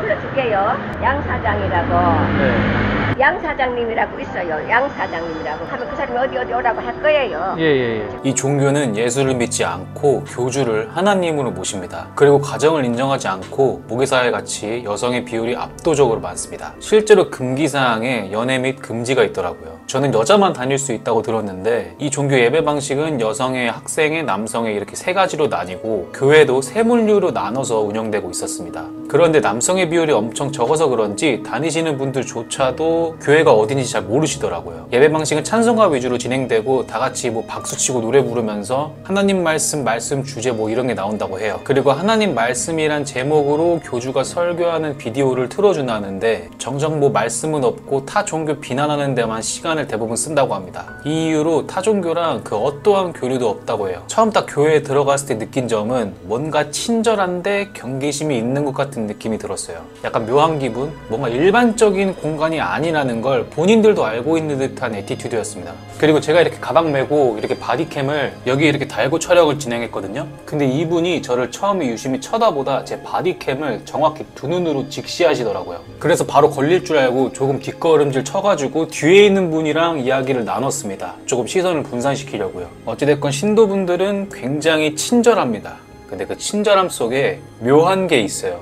불러줄게요. 양 사장이라고. 네. 양 사장님이라고 있어요. 양 사장님이라고 하면 그 사람이 어디 오라고 할 거예요. 예. 이 종교는 예수를 믿지 않고 교주를 하나님으로 모십니다. 그리고 가정을 인정하지 않고 모계사회 같이 여성의 비율이 압도적으로 많습니다. 실제로 금기사항에 연애 및 금지가 있더라고요. 저는 여자만 다닐 수 있다고 들었는데 이 종교 예배 방식은 여성의, 학생의, 남성의 이렇게 세 가지로 나뉘고 교회도 세 분류로 나눠서 운영되고 있었습니다. 그런데 남성의 비율이 엄청 적어서 그런지 다니시는 분들조차도 교회가 어딘지 잘 모르시더라고요. 예배 방식은 찬송가 위주로 진행되고 다 같이 박수치고 노래 부르면서 하나님 말씀 주제 이런 게 나온다고 해요. 그리고 하나님 말씀이란 제목으로 교주가 설교하는 비디오를 틀어준다는데 정작 말씀은 없고 타 종교 비난하는 데만 시간을 대부분 쓴다고 합니다. 이 이유로 타 종교랑 그 어떠한 교류도 없다고 해요. 처음 딱 교회에 들어갔을 때 느낀 점은 뭔가 친절한데 경계심이 있는 것 같은 느낌이 들었어요. 약간 묘한 기분? 뭔가 일반적인 공간이 아니라는 걸 본인들도 알고 있는 듯한 애티튜드였습니다. 그리고 제가 이렇게 가방 메고 이렇게 바디캠을 여기 이렇게 달고 촬영을 진행했거든요. 근데 이분이 저를 처음에 유심히 쳐다보다 제 바디캠을 정확히 두 눈으로 직시하시더라고요. 그래서 바로 걸릴 줄 알고 조금 뒷걸음질 쳐가지고 뒤에 있는 분이랑 이야기를 나눴습니다. 조금 시선을 분산시키려고요. 어찌됐건 신도분들은 굉장히 친절합니다. 근데 그 친절함 속에 묘한 게 있어요.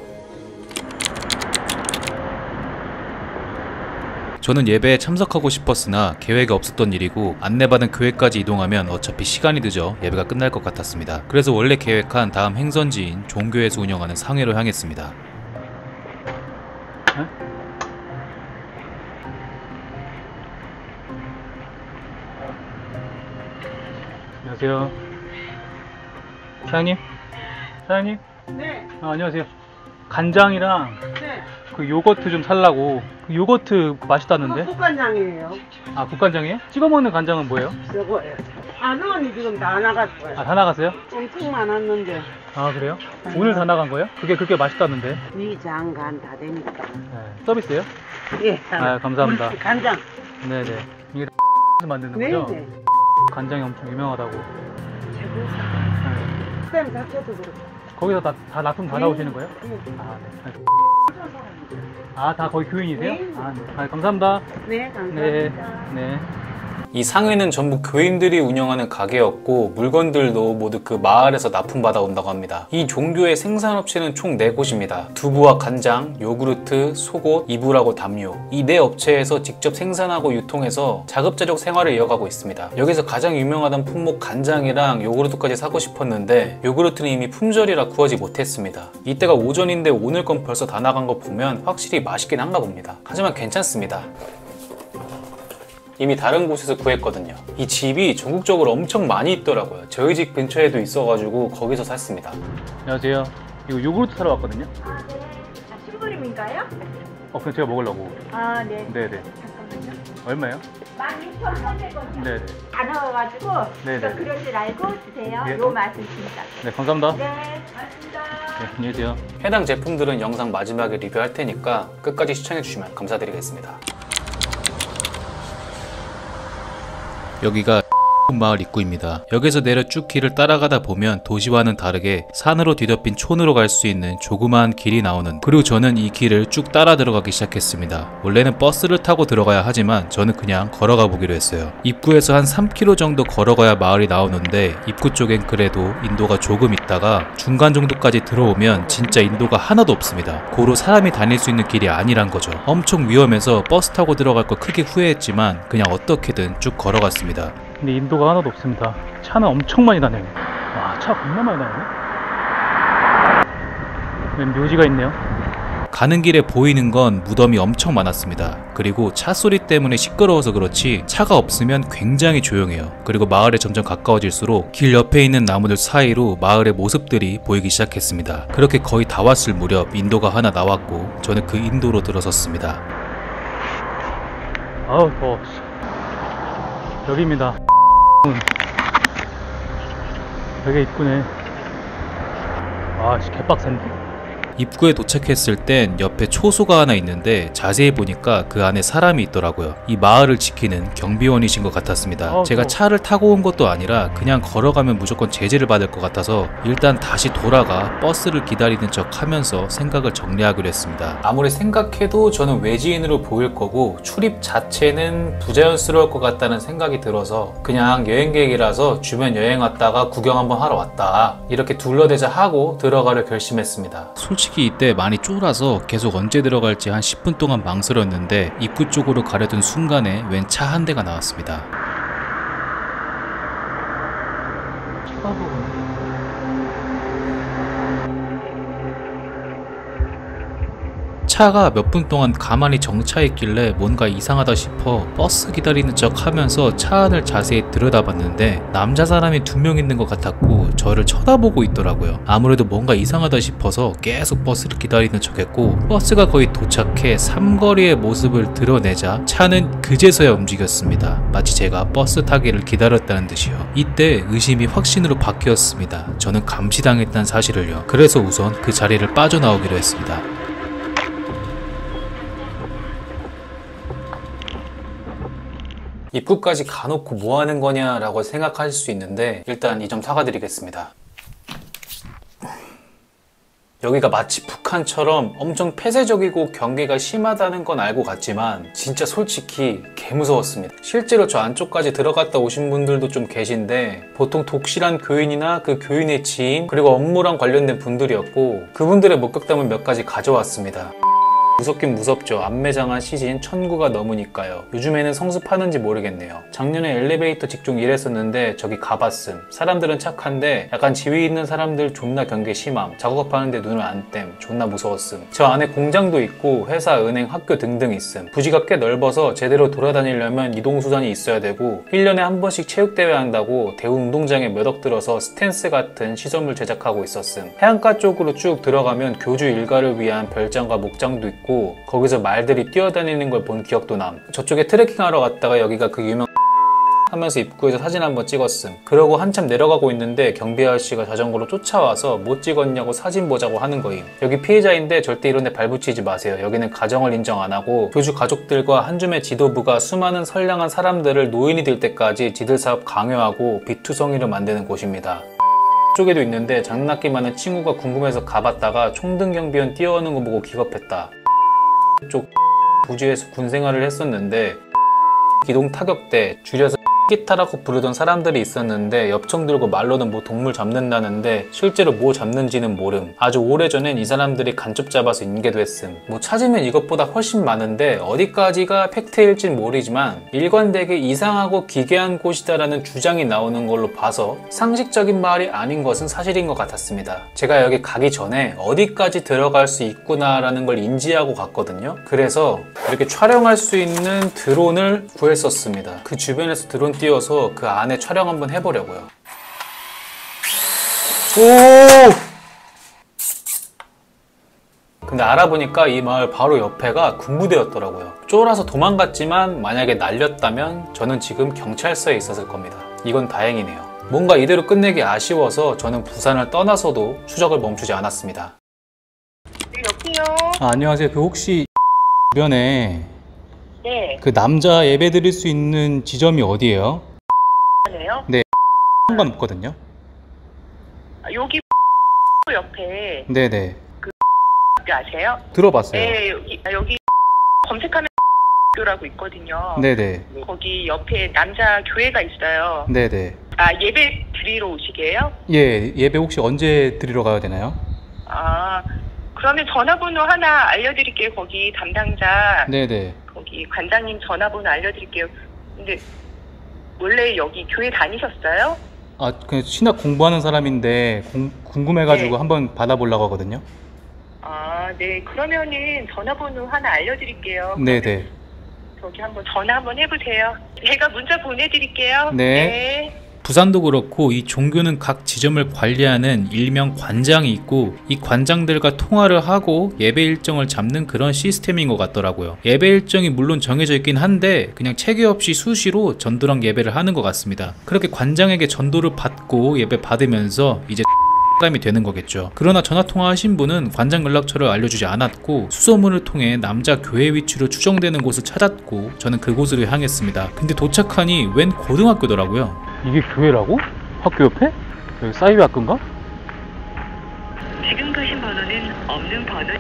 저는 예배에 참석하고 싶었으나 계획이 없었던 일이고 안내받은 교회까지 이동하면 어차피 시간이 늦어 예배가 끝날 것 같았습니다. 그래서 원래 계획한 다음 행선지인 종교에서 운영하는 상회로 향했습니다. 안녕하세요. 사장님? 사장님? 네. 안녕하세요. 간장이랑 네. 그 요거트 좀 살라고. 그 요거트 맛있다는데? 국간장이에요. 국간장이에요? 찍어 먹는 간장은 뭐예요? 저거예요. 안원이 지금 다 나갔어요. 다 나갔어요? 엄청 많았는데. 그래요? 오늘 다 나간 거예요? 그게 그렇게 맛있다는데? 위장간 다 되니까. 네. 서비스예요? 예. 감사합니다. 간장. 네네. 이게 만드는 거죠? 네네. 간장이 엄청 유명하다고. 최고. 쌤 자체도 그렇고. 거기서 다 납품 다 나오시는 거예요? 네. 네. 다 거기 교인이세요? 네. 네. 감사합니다. 네, 감사합니다. 네. 이 상회는 전부 교인들이 운영하는 가게였고 물건들도 모두 그 마을에서 납품받아 온다고 합니다. 이 종교의 생산업체는 총 4곳입니다. 두부와 간장, 요구르트, 속옷, 이불하고 담요. 이 4업체에서 직접 생산하고 유통해서 자급자족 생활을 이어가고 있습니다. 여기서 가장 유명하던 품목 간장이랑 요구르트까지 사고 싶었는데 요구르트는 이미 품절이라 구하지 못했습니다. 이때가 오전인데 오늘 건 벌써 다 나간 거 보면 확실히 맛있긴 한가 봅니다. 하지만 괜찮습니다. 이미 다른 곳에서 구했거든요. 이 집이 전국적으로 엄청 많이 있더라고요. 저희 집 근처에도 있어가지고 거기서 샀습니다. 안녕하세요. 이거 요구르트 사러 왔거든요. 아, 네. 심부름인가요? 그냥 제가 먹으려고. 아, 네. 네네. 잠깐만요. 얼마예요? 16,800원이요. 네네. 다 넣어가지고 네네. 이거 그럴 줄 알고 드세요. 예. 요 맛은 진짜. 네, 감사합니다. 네, 고맙습니다. 네, 안녕히 계세요. 해당 제품들은 영상 마지막에 리뷰할 테니까 끝까지 시청해주시면 감사드리겠습니다. 여기가 마을 입구입니다. 여기서 내려 쭉 길을 따라가다 보면 도시와는 다르게 산으로 뒤덮인 촌으로 갈 수 있는 조그마한 길이 나오는, 그리고 저는 이 길을 쭉 따라 들어가기 시작했습니다. 원래는 버스를 타고 들어가야 하지만 저는 그냥 걸어가 보기로 했어요. 입구에서 한 3km 정도 걸어가야 마을이 나오는데 입구 쪽엔 그래도 인도가 조금 있다가 중간 정도까지 들어오면 진짜 인도가 하나도 없습니다. 고로 사람이 다닐 수 있는 길이 아니란 거죠. 엄청 위험해서 버스 타고 들어갈 거 크게 후회했지만 그냥 어떻게든 쭉 걸어갔습니다. 근데 인도가 하나도 없습니다. 차는 엄청 많이 다녀요. 와, 차 겁나 많이 다니네. 웬 묘지가 있네요. 가는 길에 보이는 건 무덤이 엄청 많았습니다. 그리고 차 소리 때문에 시끄러워서 그렇지 차가 없으면 굉장히 조용해요. 그리고 마을에 점점 가까워질수록 길 옆에 있는 나무들 사이로 마을의 모습들이 보이기 시작했습니다. 그렇게 거의 다 왔을 무렵 인도가 하나 나왔고 저는 그 인도로 들어섰습니다. 아우 더워. 여기입니다. 되게 이쁘네. 아, 개빡센데? 입구에 도착했을 땐 옆에 초소가 하나 있는데 자세히 보니까 그 안에 사람이 있더라고요. 이 마을을 지키는 경비원이신 것 같았습니다. 제가 차를 타고 온 것도 아니라 그냥 걸어가면 무조건 제재를 받을 것 같아서 일단 다시 돌아가 버스를 기다리는 척 하면서 생각을 정리하기로 했습니다. 아무리 생각해도 저는 외지인으로 보일 거고 출입 자체는 부자연스러울 것 같다는 생각이 들어서 그냥 여행객이라서 주변 여행 왔다가 구경 한번 하러 왔다 이렇게 둘러대자 하고 들어가려 결심했습니다. 솔직히 이때 많이 쫄아서 계속 언제 들어갈지 한 10분 동안 망설였는데 입구 쪽으로 가려던 순간에 웬 차 한 대가 나왔습니다. 차가 몇 분 동안 가만히 정차했길래 뭔가 이상하다 싶어 버스 기다리는 척 하면서 차 안을 자세히 들여다봤는데 남자 사람이 2명 있는 것 같았고 저를 쳐다보고 있더라고요. 아무래도 뭔가 이상하다 싶어서 계속 버스를 기다리는 척 했고 버스가 거의 도착해 삼거리의 모습을 드러내자 차는 그제서야 움직였습니다. 마치 제가 버스 타기를 기다렸다는 듯이요. 이때 의심이 확신으로 바뀌었습니다. 저는 감시당했다는 사실을요. 그래서 우선 그 자리를 빠져나오기로 했습니다. 입구까지 가놓고 뭐 하는 거냐 라고 생각하실 수 있는데 일단 이 점 사과드리겠습니다. 여기가 마치 북한처럼 엄청 폐쇄적이고 경계가 심하다는 건 알고 갔지만 진짜 솔직히 개무서웠습니다. 실제로 저 안쪽까지 들어갔다 오신 분들도 좀 계신데 보통 독실한 교인이나 그 교인의 지인 그리고 업무랑 관련된 분들이었고 그분들의 목격담을 몇 가지 가져왔습니다. 무섭긴 무섭죠. 안매장한 시신 1000구가 넘으니까요. 요즘에는 성습하는지 모르겠네요. 작년에 엘리베이터 직종 일했었는데 저기 가봤음. 사람들은 착한데 약간 지위 있는 사람들 존나 경계 심함. 작업하는데 눈을 안 땜. 존나 무서웠음. 저 안에 공장도 있고 회사, 은행, 학교 등등 있음. 부지가 꽤 넓어서 제대로 돌아다니려면 이동수단이 있어야 되고 1년에 한 번씩 체육대회 한다고 대운동장에 몇 억 들어서 스탠스 같은 시설물 제작하고 있었음. 해안가 쪽으로 쭉 들어가면 교주 일가를 위한 별장과 목장도 있고 거기서 말들이 뛰어다니는 걸 본 기억도 남. 저쪽에 트레킹하러 갔다가 여기가 그 유명 하면서 입구에서 사진 한번 찍었음. 그러고 한참 내려가고 있는데 경비 아저씨가 자전거로 쫓아와서 못 찍었냐고 사진 보자고 하는 거임. 여기 피해자인데 절대 이런 데 발붙이지 마세요. 여기는 가정을 인정 안 하고 교주 가족들과 한줌의 지도부가 수많은 선량한 사람들을 노인이 될 때까지 지들 사업 강요하고 비투성이를 만드는 곳입니다. 쪽에도 있는데 장난기 많은 친구가 궁금해서 가봤다가 총등 경비원 뛰어오는 거 보고 기겁했다. 쪽 부지에서 군 생활을 했었는데 기동 타격대 줄여서 기타라고 부르던 사람들이 있었는데 엽총 들고 말로는 뭐 동물 잡는다는데 실제로 뭐 잡는지는 모름. 아주 오래전엔 이 사람들이 간첩 잡아서 인계도 했음. 뭐 찾으면 이것보다 훨씬 많은데 어디까지가 팩트일진 모르지만 일관되게 이상하고 기괴한 곳이다라는 주장이 나오는 걸로 봐서 상식적인 말이 아닌 것은 사실인 것 같았습니다. 제가 여기 가기 전에 어디까지 들어갈 수 있구나라는 걸 인지하고 갔거든요. 그래서 이렇게 촬영할 수 있는 드론을 구했었습니다. 그 주변에서 드론 띄워서 그 안에 촬영 한번 해보려고요. 오! 근데 알아보니까 이 마을 바로 옆에가 군부대였더라고요. 쫄아서 도망갔지만 만약에 날렸다면 저는 지금 경찰서에 있었을 겁니다. 이건 다행이네요. 뭔가 이대로 끝내기 아쉬워서 저는 부산을 떠나서도 추적을 멈추지 않았습니다. 네, 여기요. 안녕하세요. 그 혹시 주변에 네. 그 남자 예배 드릴 수 있는 지점이 어디예요? 네요? 네. 상관없거든요. 여기 옆에 네네. 그 아세요? 들어봤어요. 네, 여기 검색하면 교라고 있거든요. 네네. 거기 옆에 남자 교회가 있어요. 네네. 아, 예배 드리러 오시게요? 예, 예배 혹시 언제 드리러 가야 되나요? 아, 그러면 전화번호 하나 알려드릴게요. 거기 담당자. 네네. 거기 관장님 전화번호 알려드릴게요. 근데 원래 여기 교회 다니셨어요? 아, 그 신학 공부하는 사람인데 궁금해가지고 네. 한번 받아보려고 하거든요. 아, 네. 그러면은 전화번호 하나 알려드릴게요. 네네. 저기 한번 전화 한번 해보세요. 제가 문자 보내드릴게요. 네. 부산도 그렇고 이 종교는 각 지점을 관리하는 일명 관장이 있고 이 관장들과 통화를 하고 예배 일정을 잡는 그런 시스템인 것 같더라고요. 예배 일정이 물론 정해져 있긴 한데 그냥 체계 없이 수시로 전도랑 예배를 하는 것 같습니다. 그렇게 관장에게 전도를 받고 예배 받으면서 이제 사람이 되는 거겠죠. 그러나 전화통화하신 분은 관장 연락처를 알려주지 않았고 수소문을 통해 남자 교회 위치로 추정되는 곳을 찾았고 저는 그곳으로 향했습니다. 근데 도착하니 웬 고등학교더라고요. 이게 교회라고? 학교 옆에? 여기 사이비 학교인가? 지금 거신 번호는 없는 번호.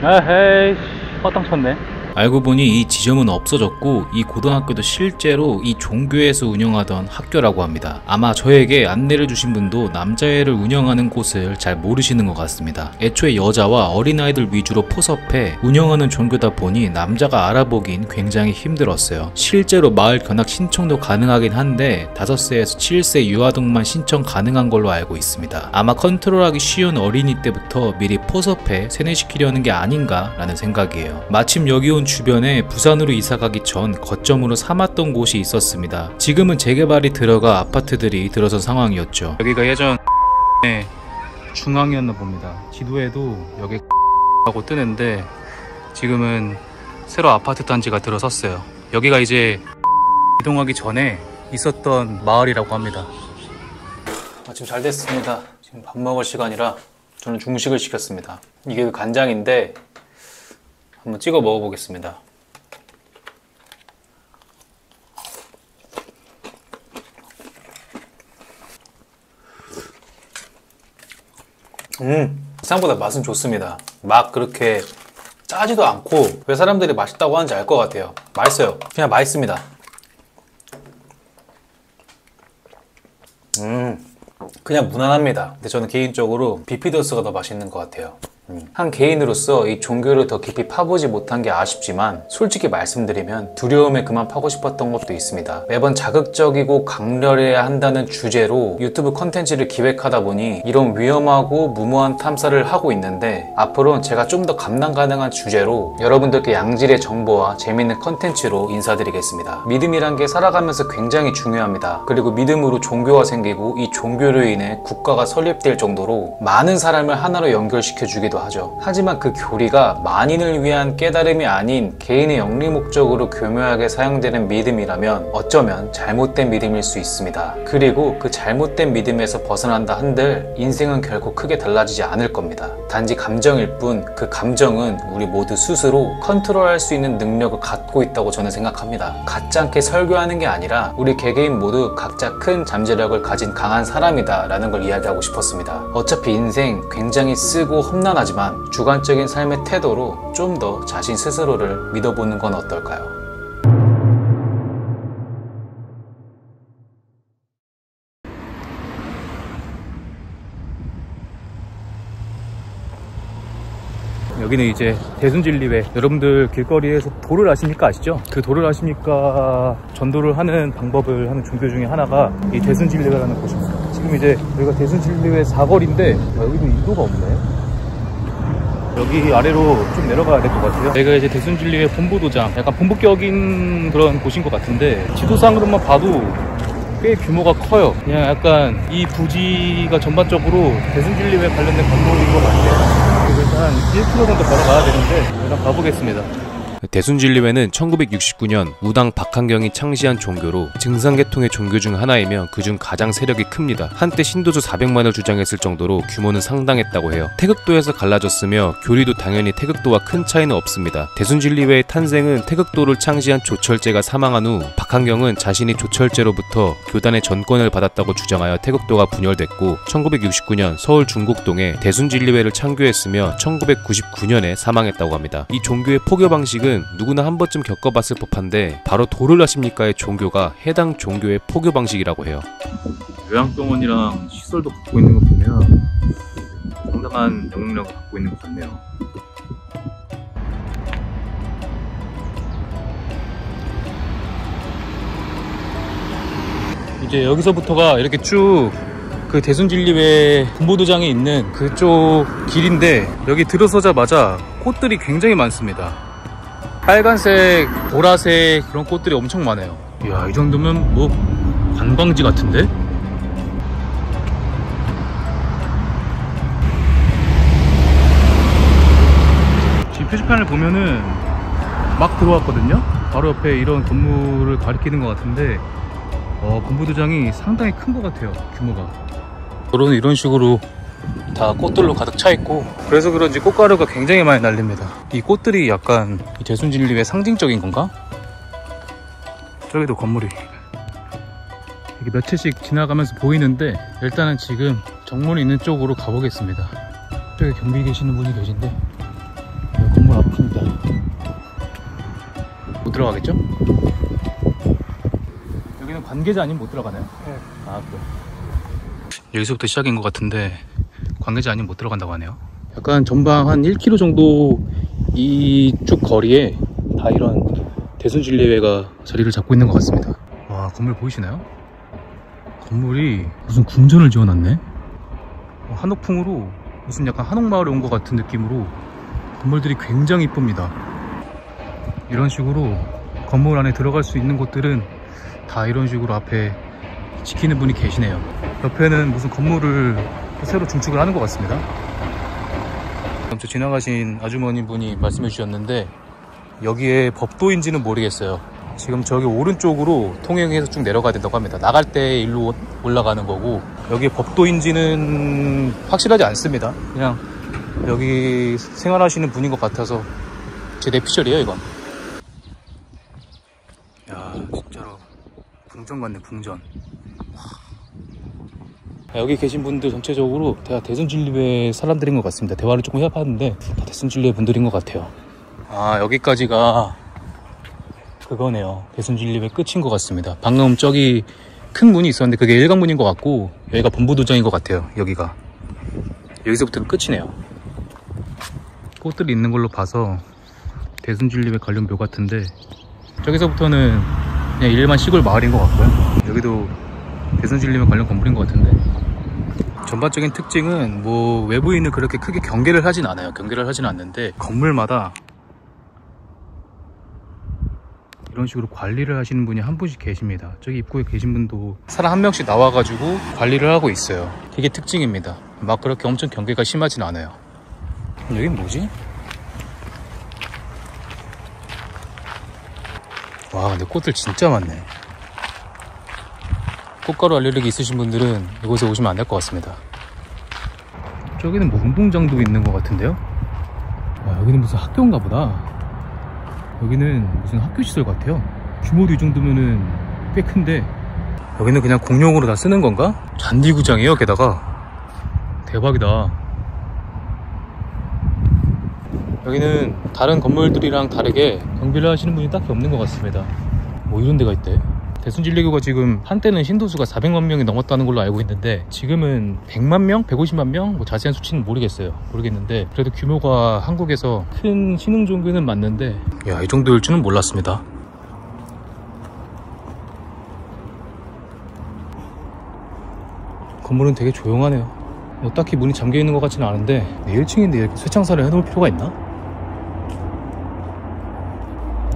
에헤이, 허탕 쳤네. 알고 보니 이 지점은 없어졌고 이 고등학교도 실제로 이 종교에서 운영하던 학교라고 합니다. 아마 저에게 안내를 주신 분도 남자애를 운영하는 곳을 잘 모르시는 것 같습니다. 애초에 여자와 어린아이들 위주로 포섭해 운영하는 종교다 보니 남자가 알아보긴 굉장히 힘들었어요. 실제로 마을 견학 신청도 가능하긴 한데 5세에서 7세 유아동만 신청 가능한 걸로 알고 있습니다. 아마 컨트롤하기 쉬운 어린이 때부터 미리 포섭해 세뇌시키려는 게 아닌가 라는 생각이에요. 마침 여기 온 주변에 부산으로 이사가기 전 거점으로 삼았던 곳이 있었습니다. 지금은 재개발이 들어가 아파트들이 들어선 상황이었죠. 여기가 예전 중앙이었나 봅니다. 지도에도 여기 하고 뜨는데 지금은 새로 아파트 단지가 들어섰어요. 여기가 이제 이동하기 전에 있었던 마을이라고 합니다. 아침 잘 됐습니다. 지금 밥 먹을 시간이라 저는 중식을 시켰습니다. 이게 그 간장인데 한번 찍어 먹어보겠습니다. 생각보다 맛은 좋습니다. 막 그렇게 짜지도 않고 왜 사람들이 맛있다고 하는지 알 것 같아요. 맛있어요. 그냥 맛있습니다. 그냥 무난합니다. 근데 저는 개인적으로 비피더스가 더 맛있는 것 같아요. 한 개인으로서 이 종교를 더 깊이 파보지 못한 게 아쉽지만 솔직히 말씀드리면 두려움에 그만 파고 싶었던 것도 있습니다. 매번 자극적이고 강렬해야 한다는 주제로 유튜브 컨텐츠를 기획하다 보니 이런 위험하고 무모한 탐사를 하고 있는데 앞으로는 제가 좀 더 감당 가능한 주제로 여러분들께 양질의 정보와 재밌는 컨텐츠로 인사드리겠습니다. 믿음이란 게 살아가면서 굉장히 중요합니다. 그리고 믿음으로 종교가 생기고 이 종교로 인해 국가가 설립될 정도로 많은 사람을 하나로 연결시켜 주기도 하죠. 하지만 그 교리가 만인을 위한 깨달음이 아닌 개인의 영리 목적으로 교묘하게 사용되는 믿음이라면 어쩌면 잘못된 믿음일 수 있습니다. 그리고 그 잘못된 믿음에서 벗어난다 한들 인생은 결코 크게 달라지지 않을 겁니다. 단지 감정일 뿐 그 감정은 우리 모두 스스로 컨트롤할 수 있는 능력을 갖고 있다고 저는 생각합니다. 가짜않게 설교하는 게 아니라 우리 개개인 모두 각자 큰 잠재력을 가진 강한 사람이다 라는 걸 이야기하고 싶었습니다. 어차피 인생 굉장히 쓰고 험난하지만 주관적인 삶의 태도로 좀 더 자신 스스로를 믿어보는 건 어떨까요? 여기는 이제 대순진리회. 여러분들 길거리에서 도를 아십니까? 아시죠? 그 도를 아십니까? 전도를 하는 방법을 하는 종교 중에 하나가 이 대순진리회라는 곳입니다. 지금 이제 여기가 대순진리회 사거리인데 여기도 인도가 없네. 여기 아래로 좀 내려가야 될 것 같아요. 여기가 이제 대순진리회 본부도장, 약간 본부격인 그런 곳인 것 같은데 지도상으로만 봐도 꽤 규모가 커요. 그냥 약간 이 부지가 전반적으로 대순진리회 관련된 건물인 것 같아요. 그래서 일단 1km 정도 걸어가야 되는데 일단 가보겠습니다. 대순진리회는 1969년 무당 박한경이 창시한 종교로 증산계통의 종교 중 하나이며 그중 가장 세력이 큽니다. 한때 신도수 400만을 주장했을 정도로 규모는 상당했다고 해요. 태극도에서 갈라졌으며 교리도 당연히 태극도와 큰 차이는 없습니다. 대순진리회의 탄생은 태극도를 창시한 조철제가 사망한 후 박한경은 자신이 조철제로부터 교단의 전권을 받았다고 주장하여 태극도가 분열됐고 1969년 서울 중곡동에 대순진리회를 창교했으며 1999년에 사망했다고 합니다. 이 종교의 포교 방식은 누구나 한 번쯤 겪어봤을 법한데 바로 도를 아십니까의 종교가 해당 종교의 포교 방식이라고 해요. 요양병원이랑 시설도 갖고 있는 거 보면 상당한 영향력을 갖고 있는 것 같네요. 이제 여기서부터가 이렇게 쭉 그 대순진리회 본부도장에 있는 그쪽 길인데 여기 들어서자마자 꽃들이 굉장히 많습니다. 빨간색, 보라색 그런 꽃들이 엄청 많아요. 이야, 이 정도면 뭐 관광지 같은데? 지금 표지판을 보면은 막 들어왔거든요? 바로 옆에 이런 건물을 가리키는 것 같은데 본부도장이 상당히 큰 것 같아요, 규모가. 도로는 이런 식으로 다 꽃들로 가득 차 있고 그래서 그런지 꽃가루가 굉장히 많이 날립니다. 이 꽃들이 약간 이 대순진리회 상징적인 건가? 저기도 건물이 이게 몇 채씩 지나가면서 보이는데 일단은 지금 정문이 있는 쪽으로 가보겠습니다. 저기 경비 계시는 분이 계신데 여기 건물 앞입니다. 못 들어가겠죠? 여기는 관계자 아니면 못 들어가나요? 네. 아, 그래. 여기서부터 시작인 것 같은데 관계자 아니면 못 들어간다고 하네요. 약간 전방 한 1km 정도 이쪽 거리에 다 이런 대순진리회가 자리를 잡고 있는 것 같습니다. 와, 건물 보이시나요? 건물이 무슨 궁전을 지어놨네? 한옥풍으로 무슨 약간 한옥마을에 온 것 같은 느낌으로 건물들이 굉장히 이쁩니다. 이런 식으로 건물 안에 들어갈 수 있는 곳들은 다 이런 식으로 앞에 지키는 분이 계시네요. 옆에는 무슨 건물을 새로 증축을 하는 것 같습니다. 먼저 지나가신 아주머니 분이 말씀해 주셨는데 여기에 법도인지는 모르겠어요. 지금 저기 오른쪽으로 통행해서 쭉 내려가야 된다고 합니다. 나갈 때 일로 올라가는 거고 여기에 법도인지는 확실하지 않습니다. 그냥 여기 생활하시는 분인 것 같아서 제 내피셜이에요, 이건. 야, 진짜로 궁전 같네, 궁전. 여기 계신 분들 전체적으로 다 대순진리회 사람들인 것 같습니다. 대화를 조금 해봤는데 다 대순진리회 분들인 것 같아요. 아, 여기까지가 그거네요. 대순진리회 끝인 것 같습니다. 방금 저기 큰 문이 있었는데 그게 일광문인 것 같고 여기가 본부도장인 것 같아요. 여기가 여기서부터는 끝이네요. 꽃들이 있는 걸로 봐서 대순진리회 관련 묘 같은데 저기서부터는 그냥 일반 시골 마을인 것 같고요. 여기도 대순진리회 관련 건물인 것 같은데 전반적인 특징은 뭐 외부인은 그렇게 크게 경계를 하진 않아요. 경계를 하진 않는데 건물마다 이런 식으로 관리를 하시는 분이 한 분씩 계십니다. 저기 입구에 계신 분도 사람 한 명씩 나와가지고 관리를 하고 있어요. 그게 특징입니다. 막 그렇게 엄청 경계가 심하진 않아요. 여긴 뭐지? 와, 근데 꽃들 진짜 많네. 꽃가루 알레르기 있으신 분들은 이곳에 오시면 안 될 것 같습니다. 저기는 뭐 운동장도 있는 것 같은데요? 와, 여기는 무슨 학교인가 보다. 여기는 무슨 학교 시설 같아요. 규모도 이 정도면은 꽤 큰데 여기는 그냥 공용으로 다 쓰는 건가? 잔디구장이에요, 게다가. 대박이다. 여기는 다른 건물들이랑 다르게 경비를 하시는 분이 딱히 없는 것 같습니다. 뭐 이런 데가 있대. 대순진리교가 지금 한때는 신도수가 400만 명이 넘었다는 걸로 알고 있는데 지금은 100만 명? 150만 명? 뭐 자세한 수치는 모르겠는데 그래도 규모가 한국에서 큰 신흥 종교는 맞는데 야, 이 정도일 줄은 몰랐습니다. 건물은 되게 조용하네요. 뭐 딱히 문이 잠겨 있는 것 같지는 않은데 1층인데 이렇게 쇠창살을 해놓을 필요가 있나?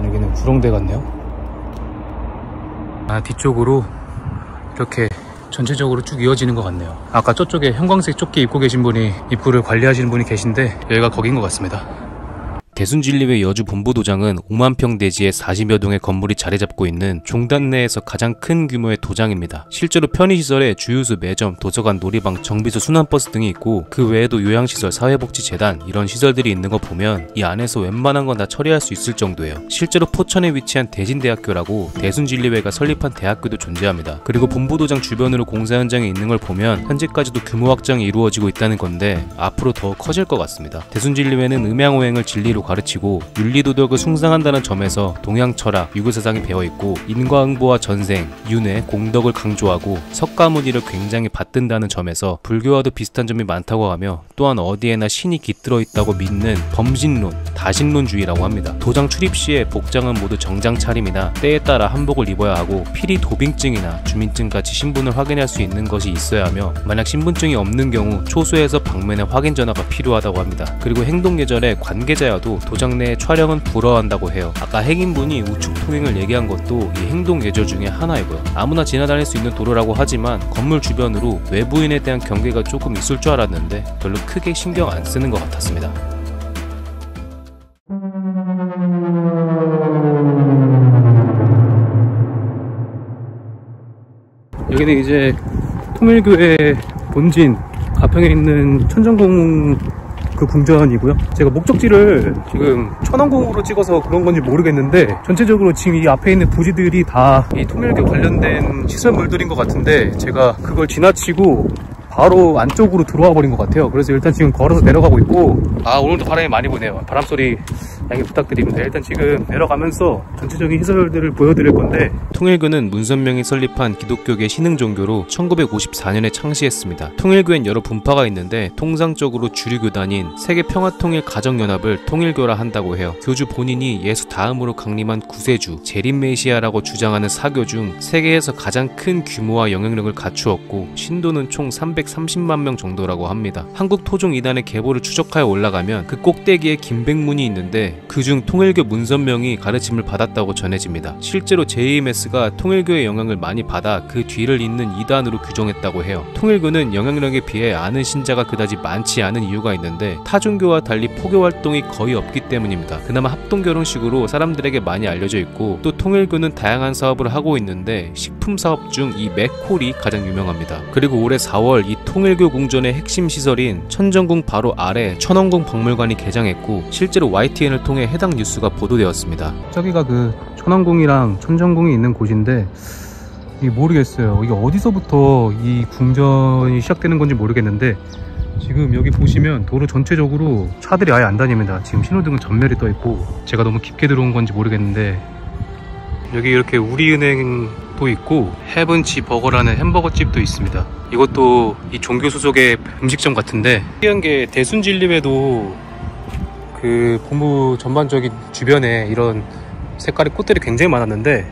여기는 구렁대 같네요. 뒤쪽으로 이렇게 전체적으로 쭉 이어지는 것 같네요. 아까 저쪽에 형광색 조끼 입고 계신 분이 입구를 관리하시는 분이 계신데 여기가 거긴 것 같습니다. 대순진리회 여주 본부도장은 5만 평 대지에 40여 동의 건물이 자리 잡고 있는 종단 내에서 가장 큰 규모의 도장입니다. 실제로 편의시설에 주유소, 매점, 도서관, 놀이방, 정비소, 순환버스 등이 있고 그 외에도 요양시설, 사회복지재단 이런 시설들이 있는 거 보면 이 안에서 웬만한 건 다 처리할 수 있을 정도예요. 실제로 포천에 위치한 대진대학교라고 대순진리회가 설립한 대학교도 존재합니다. 그리고 본부도장 주변으로 공사 현장이 있는 걸 보면 현재까지도 규모 확장이 이루어지고 있다는 건데 앞으로 더 커질 것 같습니다. 대순진리회는 음양오행을 진리로 가르치고 윤리도덕을 숭상한다는 점에서 동양 철학, 유교사상이 배어있고 인과응보와 전생, 윤회, 공덕을 강조하고 석가모니를 굉장히 받든다는 점에서 불교와도 비슷한 점이 많다고 하며 또한 어디에나 신이 깃들어 있다고 믿는 범신론, 다신론주의라고 합니다. 도장 출입 시에 복장은 모두 정장 차림이나 때에 따라 한복을 입어야 하고 필히 도빙증이나 주민증같이 신분을 확인할 수 있는 것이 있어야 하며 만약 신분증이 없는 경우 초소에서 방면에 확인 전화가 필요하다고 합니다. 그리고 행동 예절에 관계자여도 도장 내 촬영은 불허한다고 해요. 아까 핵인분이 우측 통행을 얘기한 것도 이 행동 예절 중에 하나이고요. 아무나 지나다닐 수 있는 도로라고 하지만 건물 주변으로 외부인에 대한 경계가 조금 있을 줄 알았는데 별로 크게 신경 안 쓰는 것 같았습니다. 여기는 이제 통일교의 본진 가평에 있는 천정궁 그 궁전이고요. 제가 목적지를 지금 천왕궁으로 찍어서 그런 건지 모르겠는데 전체적으로 지금 이 앞에 있는 부지들이 다 이 통일교 관련된 시설물들인 것 같은데 제가 그걸 지나치고 바로 안쪽으로 들어와 버린 것 같아요. 그래서 일단 지금 걸어서 내려가고 있고 오늘도 바람이 많이 부네요. 바람소리 양해 부탁드립니다. 일단 지금 내려가면서 전체적인 시설들을 보여드릴 건데 통일교는 문선명이 설립한 기독교계 신흥 종교로 1954년에 창시했습니다. 통일교엔 여러 분파가 있는데 통상적으로 주류 교단인 세계평화통일 가정연합을 통일교라 한다고 해요. 교주 본인이 예수 다음으로 강림한 구세주 재림메시아라고 주장하는 사교 중 세계에서 가장 큰 규모와 영향력을 갖추었고 신도는 총 330만 명 정도라고 합니다. 한국 토종 이단의 계보를 추적하여 올라가면 그 꼭대기에 김백문이 있는데 그중 통일교 문선명이 가르침을 받았다고 전해집니다. 실제로 JMS가 통일교의 영향을 많이 받아 그 뒤를 잇는 이단으로 규정했다고 해요. 통일교는 영향력에 비해 아는 신자가 그다지 많지 않은 이유가 있는데 타종교와 달리 포교 활동이 거의 없기 때문입니다. 그나마 합동결혼식으로 사람들에게 많이 알려져 있고 또 통일교는 다양한 사업을 하고 있는데 식품 사업 중 이 맥콜이 가장 유명합니다. 그리고 올해 4월 이 통일교 궁전의 핵심 시설인 천정궁 바로 아래 천왕궁 박물관이 개장했고 실제로 YTN을 통해 해당 뉴스가 보도되었습니다. 저기가 그 천왕궁이랑 천정궁이 있는 곳인데 이게 모르겠어요. 이게 어디서부터 이 궁전이 시작되는 건지 모르겠는데 지금 여기 보시면 도로 전체적으로 차들이 아예 안 다닙니다. 지금 신호등은 전멸이 떠 있고 제가 너무 깊게 들어온 건지 모르겠는데 여기 이렇게 우리은행도 있고 헤븐치 버거라는 햄버거 집도 있습니다. 이것도 이 종교 소속의 음식점 같은데 특이한 게 대순진리회도 그 본부 전반적인 주변에 이런 색깔의 꽃들이 굉장히 많았는데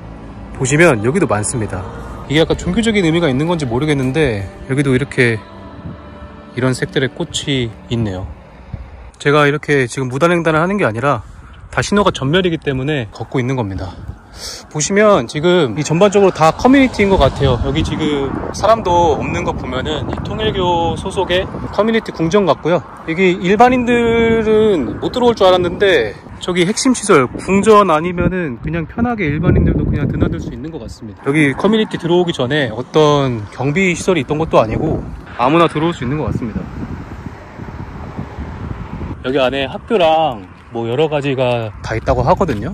보시면 여기도 많습니다. 이게 약간 종교적인 의미가 있는 건지 모르겠는데 여기도 이렇게 이런 색들의 꽃이 있네요. 제가 이렇게 지금 무단횡단을 하는 게 아니라 다 신호가 전멸이기 때문에 걷고 있는 겁니다. 보시면 지금 이 전반적으로 다 커뮤니티인 것 같아요. 여기 지금 사람도 없는 거 보면은 이 통일교 소속의 커뮤니티 궁전 같고요. 여기 일반인들은 못 들어올 줄 알았는데 저기 핵심 시설 궁전 아니면은 그냥 편하게 일반인들도 그냥 드나들 수 있는 것 같습니다. 여기 커뮤니티 들어오기 전에 어떤 경비 시설이 있던 것도 아니고 아무나 들어올 수 있는 것 같습니다. 여기 안에 학교랑 뭐 여러 가지가 다 있다고 하거든요.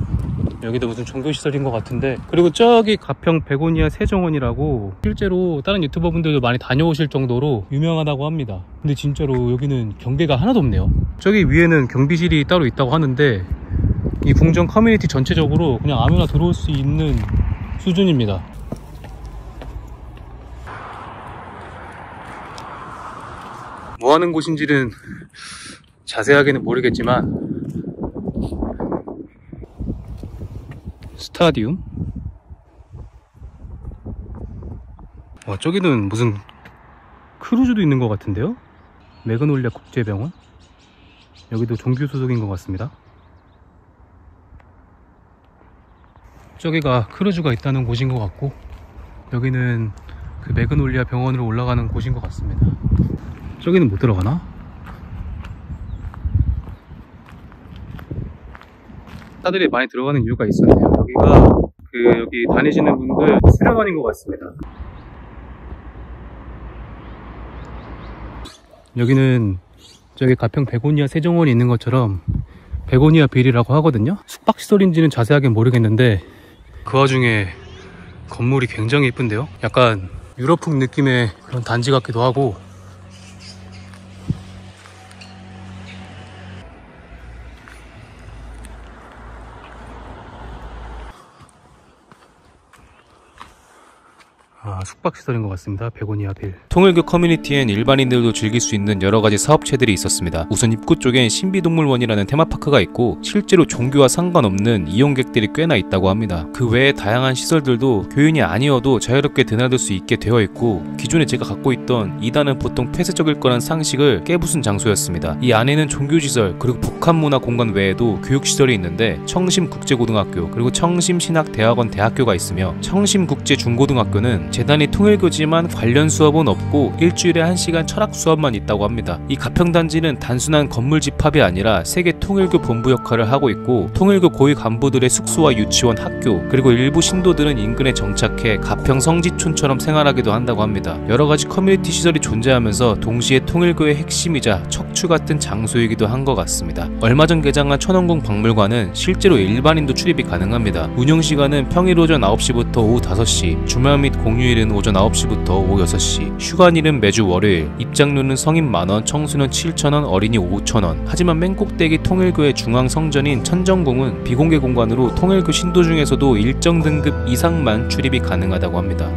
여기도 무슨 종교시설인 것 같은데 그리고 저기 가평 베고니아 세정원이라고 실제로 다른 유튜버 분들도 많이 다녀오실 정도로 유명하다고 합니다. 근데 진짜로 여기는 경계가 하나도 없네요. 저기 위에는 경비실이 따로 있다고 하는데 이 궁전 커뮤니티 전체적으로 그냥 아무나 들어올 수 있는 수준입니다. 하는 곳인지는 자세하게는 모르겠지만 스타디움? 와, 저기는 무슨 크루즈도 있는 것 같은데요? 매그놀리아 국제병원? 여기도 종교 소속인 것 같습니다. 저기가 크루즈가 있다는 곳인 것 같고, 여기는 그 매그놀리아 병원으로 올라가는 곳인 것 같습니다. 저기는 못 들어가나? 사들이 많이 들어가는 이유가 있었네요. 여기가 여기 다니시는 분들 수련원인 것 같습니다. 여기는 저기 가평 베고니아 세정원이 있는 것처럼 베고니아 빌이라고 하거든요. 숙박시설인지는 자세하게 모르겠는데 그 와중에 건물이 굉장히 예쁜데요. 약간 유럽풍 느낌의 그런 단지 같기도 하고, 숙박시설인 것 같습니다. 베고니아 빌. 통일교 커뮤니티엔 일반인들도 즐길 수 있는 여러가지 사업체들이 있었습니다. 우선 입구 쪽엔 신비동물원이라는 테마파크가 있고 실제로 종교와 상관없는 이용객들이 꽤나 있다고 합니다. 그 외에 다양한 시설들도 교인이 아니어도 자유롭게 드나들 수 있게 되어 있고, 기존에 제가 갖고 있던 이단은 보통 폐쇄적일 거란 상식을 깨부순 장소였습니다. 이 안에는 종교시설 그리고 북한문화 공간 외에도 교육시설이 있는데 청심국제고등학교 그리고 청심신학대학원 대학교가 있으며, 청심국제중고등학교는 재단이 통일교지만 관련 수업은 없고 일주일에 1시간 철학 수업만 있다고 합니다. 이 가평단지는 단순한 건물 집합이 아니라 세계 통일교 본부 역할을 하고 있고, 통일교 고위 간부들의 숙소와 유치원, 학교, 그리고 일부 신도들은 인근에 정착해 가평 성지촌처럼 생활하기도 한다고 합니다. 여러가지 커뮤니티 시설이 존재하면서 동시에 통일교의 핵심이자 척추 같은 장소이기도 한 것 같습니다. 얼마 전 개장한 천원궁 박물관은 실제로 일반인도 출입이 가능합니다. 운영시간은 평일 오전 9시부터 오후 5시, 주말 및 공휴일은 오전 9시부터 오후 6시, 휴관일은 매주 월요일, 입장료는 성인 만원, 청소년 7,000원, 어린이 5,000원. 하지만 맨 꼭대기 통일교의 중앙 성전인 천정궁은 비공개 공간으로 통일교 신도 중에서도 일정 등급 이상만 출입이 가능하다고 합니다.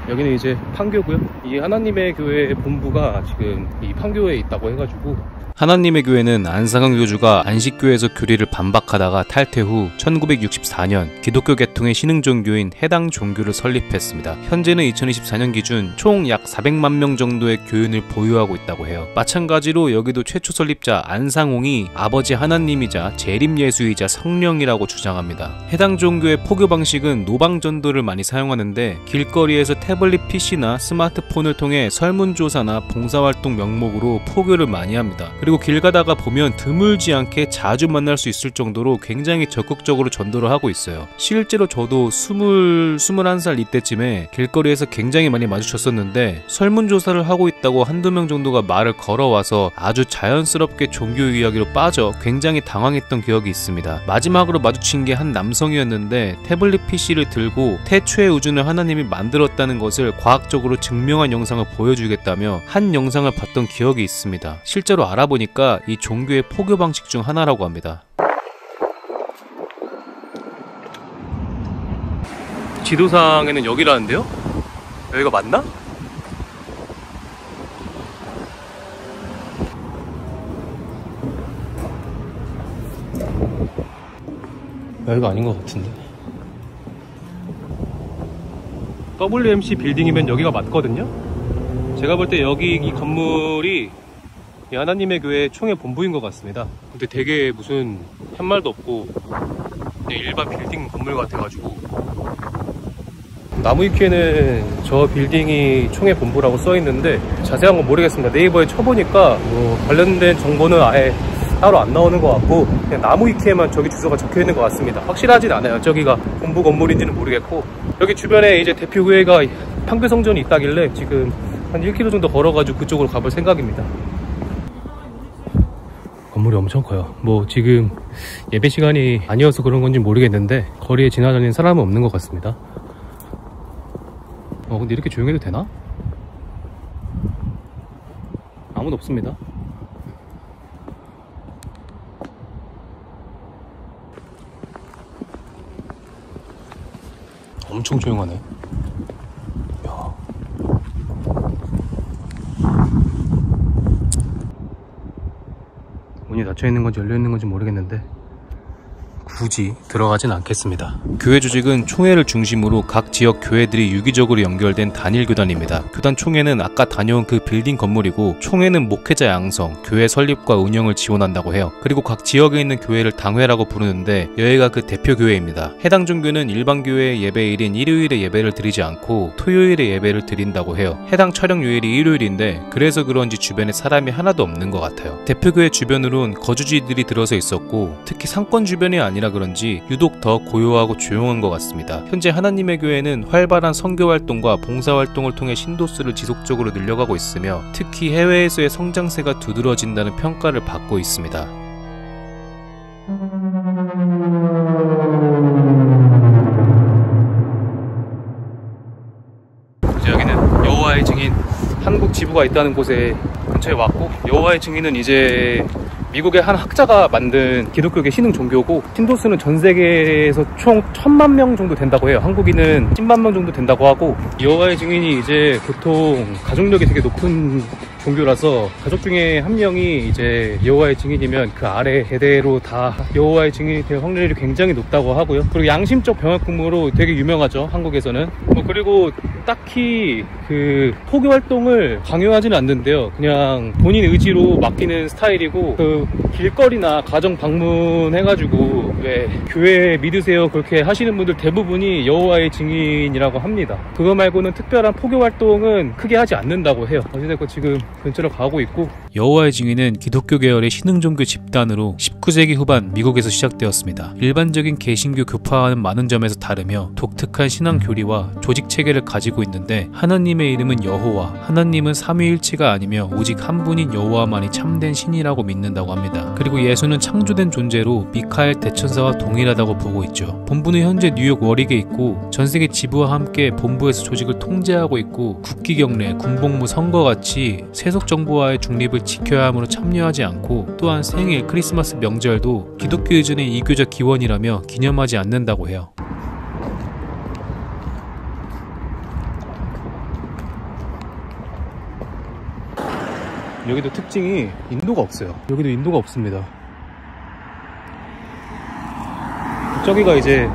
여기는 이제 판교고요. 이 하나님의 교회 본부가 지금 이 판교에 있다고 해가지고, 하나님의 교회는 안상은 교주가 안식교에서 교리를 반박하다가 탈퇴 후 1964년 기독교 계통의 신흥종교인 해당 종교를 설립했습니다. 현재는 2024년 기준 총 약 400만 명 정도의 교인을 보유하고 있다고 해요. 마찬가지로 여기도 최초 설립자 안상홍이 아버지 하나님이자 재림예수이자 성령이라고 주장합니다. 해당 종교의 포교 방식은 노방전도를 많이 사용하는데, 길거리에서 태블릿 PC나 스마트폰을 통해 설문조사나 봉사활동 명목으로 포교를 많이 합니다. 그리고 길 가다가 보면 드물지 않게 자주 만날 수 있을 정도로 굉장히 적극적으로 전도를 하고 있어요. 실제로 저도 21살 이때쯤에 길거리에서 굉장히 많이 마주쳤었는데, 설문조사를 하고 있다고 한두 명 정도가 말을 걸어와서 아주 자연스럽게 종교 이야기로 빠져 굉장히 당황했던 기억이 있습니다. 마지막으로 마주친 게 한 남성이었는데, 태블릿 PC를 들고 태초의 우주는 하나님이 만들었다는 것을 과학적으로 증명한 영상을 보여주겠다며 한 영상을 봤던 기억이 있습니다. 실제로 알아보니까 이 종교의 포교 방식 중 하나라고 합니다. 지도상에는 여기라는데요? 여기가 맞나? 여기가 아닌 것 같은데. WMC 빌딩이면 여기가 맞거든요? 제가 볼 때 여기 이 건물이 이 하나님의 교회 총회 본부인 것 같습니다. 근데 되게 무슨 햅말도 없고 그냥 일반 빌딩 건물 같아가지고, 나무 위키에는 저 빌딩이 총회 본부라고 써있는데 자세한 건 모르겠습니다. 네이버에 쳐보니까 뭐 관련된 정보는 아예 따로 안 나오는 것 같고, 그냥 나무 위키에만 저기 주소가 적혀있는 것 같습니다. 확실하진 않아요. 저기가 본부 건물인지는 모르겠고, 여기 주변에 이제 대표교회가 판교성전이 있다길래 지금 한 1km 정도 걸어가지고 그쪽으로 가볼 생각입니다. 건물이 엄청 커요. 뭐 지금 예배 시간이 아니어서 그런 건지 모르겠는데 거리에 지나다니는 사람은 없는 것 같습니다. 근데 이렇게 조용해도 되나? 아무도 없습니다. 엄청 조용하네. 야. 문이 닫혀있는 건지 열려있는 건지 모르겠는데 굳이 들어가진 않겠습니다. 교회 조직은 총회를 중심으로 각 지역 교회들이 유기적으로 연결된 단일 교단입니다. 교단 총회는 아까 다녀온 그 빌딩 건물이고, 총회는 목회자 양성, 교회 설립과 운영을 지원한다고 해요. 그리고 각 지역에 있는 교회를 당회라고 부르는데 여기가 그 대표 교회입니다. 해당 종교는 일반 교회의 예배일인 일요일에 예배를 드리지 않고 토요일에 예배를 드린다고 해요. 해당 촬영 요일이 일요일인데 그래서 그런지 주변에 사람이 하나도 없는 것 같아요. 대표 교회 주변으론 거주지들이 들어서 있었고, 특히 상권 주변이 아니라 그런지 유독 더 고요하고 조용한 것 같습니다. 현재 하나님의 교회는 활발한 선교 활동과 봉사 활동을 통해 신도수를 지속적으로 늘려가고 있으며, 특히 해외에서의 성장세가 두드러진다는 평가를 받고 있습니다. 이제 여기는 여호와의 증인 한국 지부가 있다는 곳에 근처에 왔고, 여호와의 증인은 이제 미국의 한 학자가 만든 기독교계 신흥 종교고, 신도수는 전 세계에서 총 1000만 명 정도 된다고 해요. 한국인은 10만 명 정도 된다고 하고, 여호와의 증인이 이제 보통 가족력이 되게 높은 종교라서 가족 중에 한 명이 이제 여호와의 증인이면 그 아래 세대로 다 여호와의 증인이 될 확률이 굉장히 높다고 하고요. 그리고 양심적 병역 근무로 되게 유명하죠, 한국에서는. 그리고 딱히 그 포교 활동을 강요하지는 않는데요. 그냥 본인 의지로 맡기는 스타일이고, 그 길거리나 가정 방문해가지고 왜 교회 믿으세요 그렇게 하시는 분들 대부분이 여호와의 증인이라고 합니다. 그거 말고는 특별한 포교 활동은 크게 하지 않는다고 해요. 어찌됐건 지금 근처로 가고 있고, 여호와의 증인은 기독교 계열의 신흥종교 집단으로 19세기 후반 미국에서 시작되었습니다. 일반적인 개신교 교파와는 많은 점에서 다르며 독특한 신앙 교리와 조직 체계를 가지고 있는데, 하나님의 이름은 여호와, 하나님은 삼위일체가 아니며 오직 한 분인 여호와만이 참된 신이라고 믿는다고 합니다. 그리고 예수는 창조된 존재로 미카엘 대천사와 동일하다고 보고 있죠. 본부는 현재 뉴욕 워릭에 있고, 전세계 지부와 함께 본부에서 조직을 통제하고 있고, 국기 경례, 군복무, 선거같이 세속 정부와의 중립을 지켜야 하므로 참여하지 않고, 또한 생일, 크리스마스 명절도 기독교 이전의 이교적 기원이라며 기념하지 않는다고 해요. 여기도 특징이 인도가 없어요. 여기도 인도가 없습니다. 저기가 이제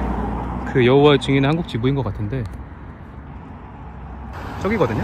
그 여호와의 증인의 한국 지부인 것 같은데, 저기거든요?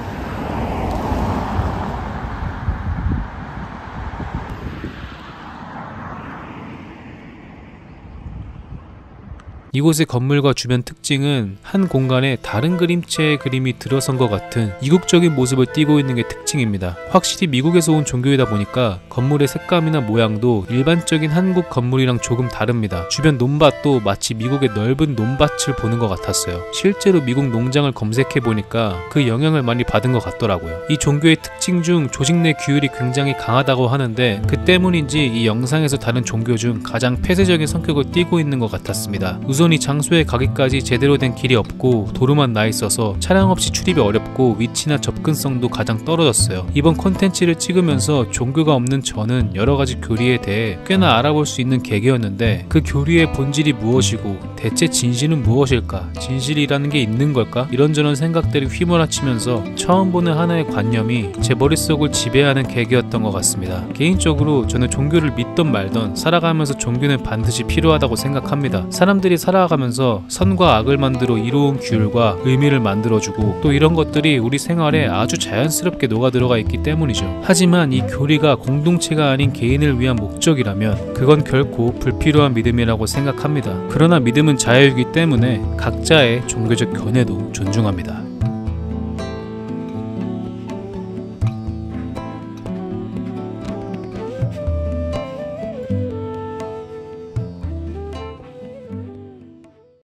이곳의 건물과 주변 특징은 한 공간에 다른 그림체의 그림이 들어선 것 같은 이국적인 모습을 띠고 있는 게 특징입니다. 확실히 미국에서 온 종교이다 보니까 건물의 색감이나 모양도 일반적인 한국 건물이랑 조금 다릅니다. 주변 논밭도 마치 미국의 넓은 논밭을 보는 것 같았어요. 실제로 미국 농장을 검색해 보니까 그 영향을 많이 받은 것 같더라고요. 이 종교의 특징 중 조직 내 규율이 굉장히 강하다고 하는데, 그 때문인지 이 영상에서 다른 종교 중 가장 폐쇄적인 성격을 띠고 있는 것 같았습니다. 우선 이 장소에 가기까지 제대로 된 길이 없고 도로만 나 있어서 차량 없이 출입이 어렵고 위치나 접근성도 가장 떨어졌어요. 이번 콘텐츠를 찍으면서 종교가 없는 저는 여러가지 교리에 대해 꽤나 알아볼 수 있는 계기였는데, 그 교리의 본질이 무엇이고 대체 진실은 무엇일까? 진실이라는 게 있는 걸까? 이런저런 생각들이 휘몰아치면서 처음 보는 하나의 관념이 제 머릿속을 지배하는 계기였던 것 같습니다. 개인적으로 저는 종교를 믿던 말던 살아가면서 종교는 반드시 필요하다고 생각합니다. 사람들이 살아가면서 선과 악을 만들어 이로운 규율과 의미를 만들어주고, 또 이런 것들이 우리 생활에 아주 자연스럽게 녹아들어가 있기 때문이죠. 하지만 이 교리가 공동체가 아닌 개인을 위한 목적이라면 그건 결코 불필요한 믿음이라고 생각합니다. 그러나 믿음은 자유이기 때문에 각자의 종교적 견해도 존중합니다.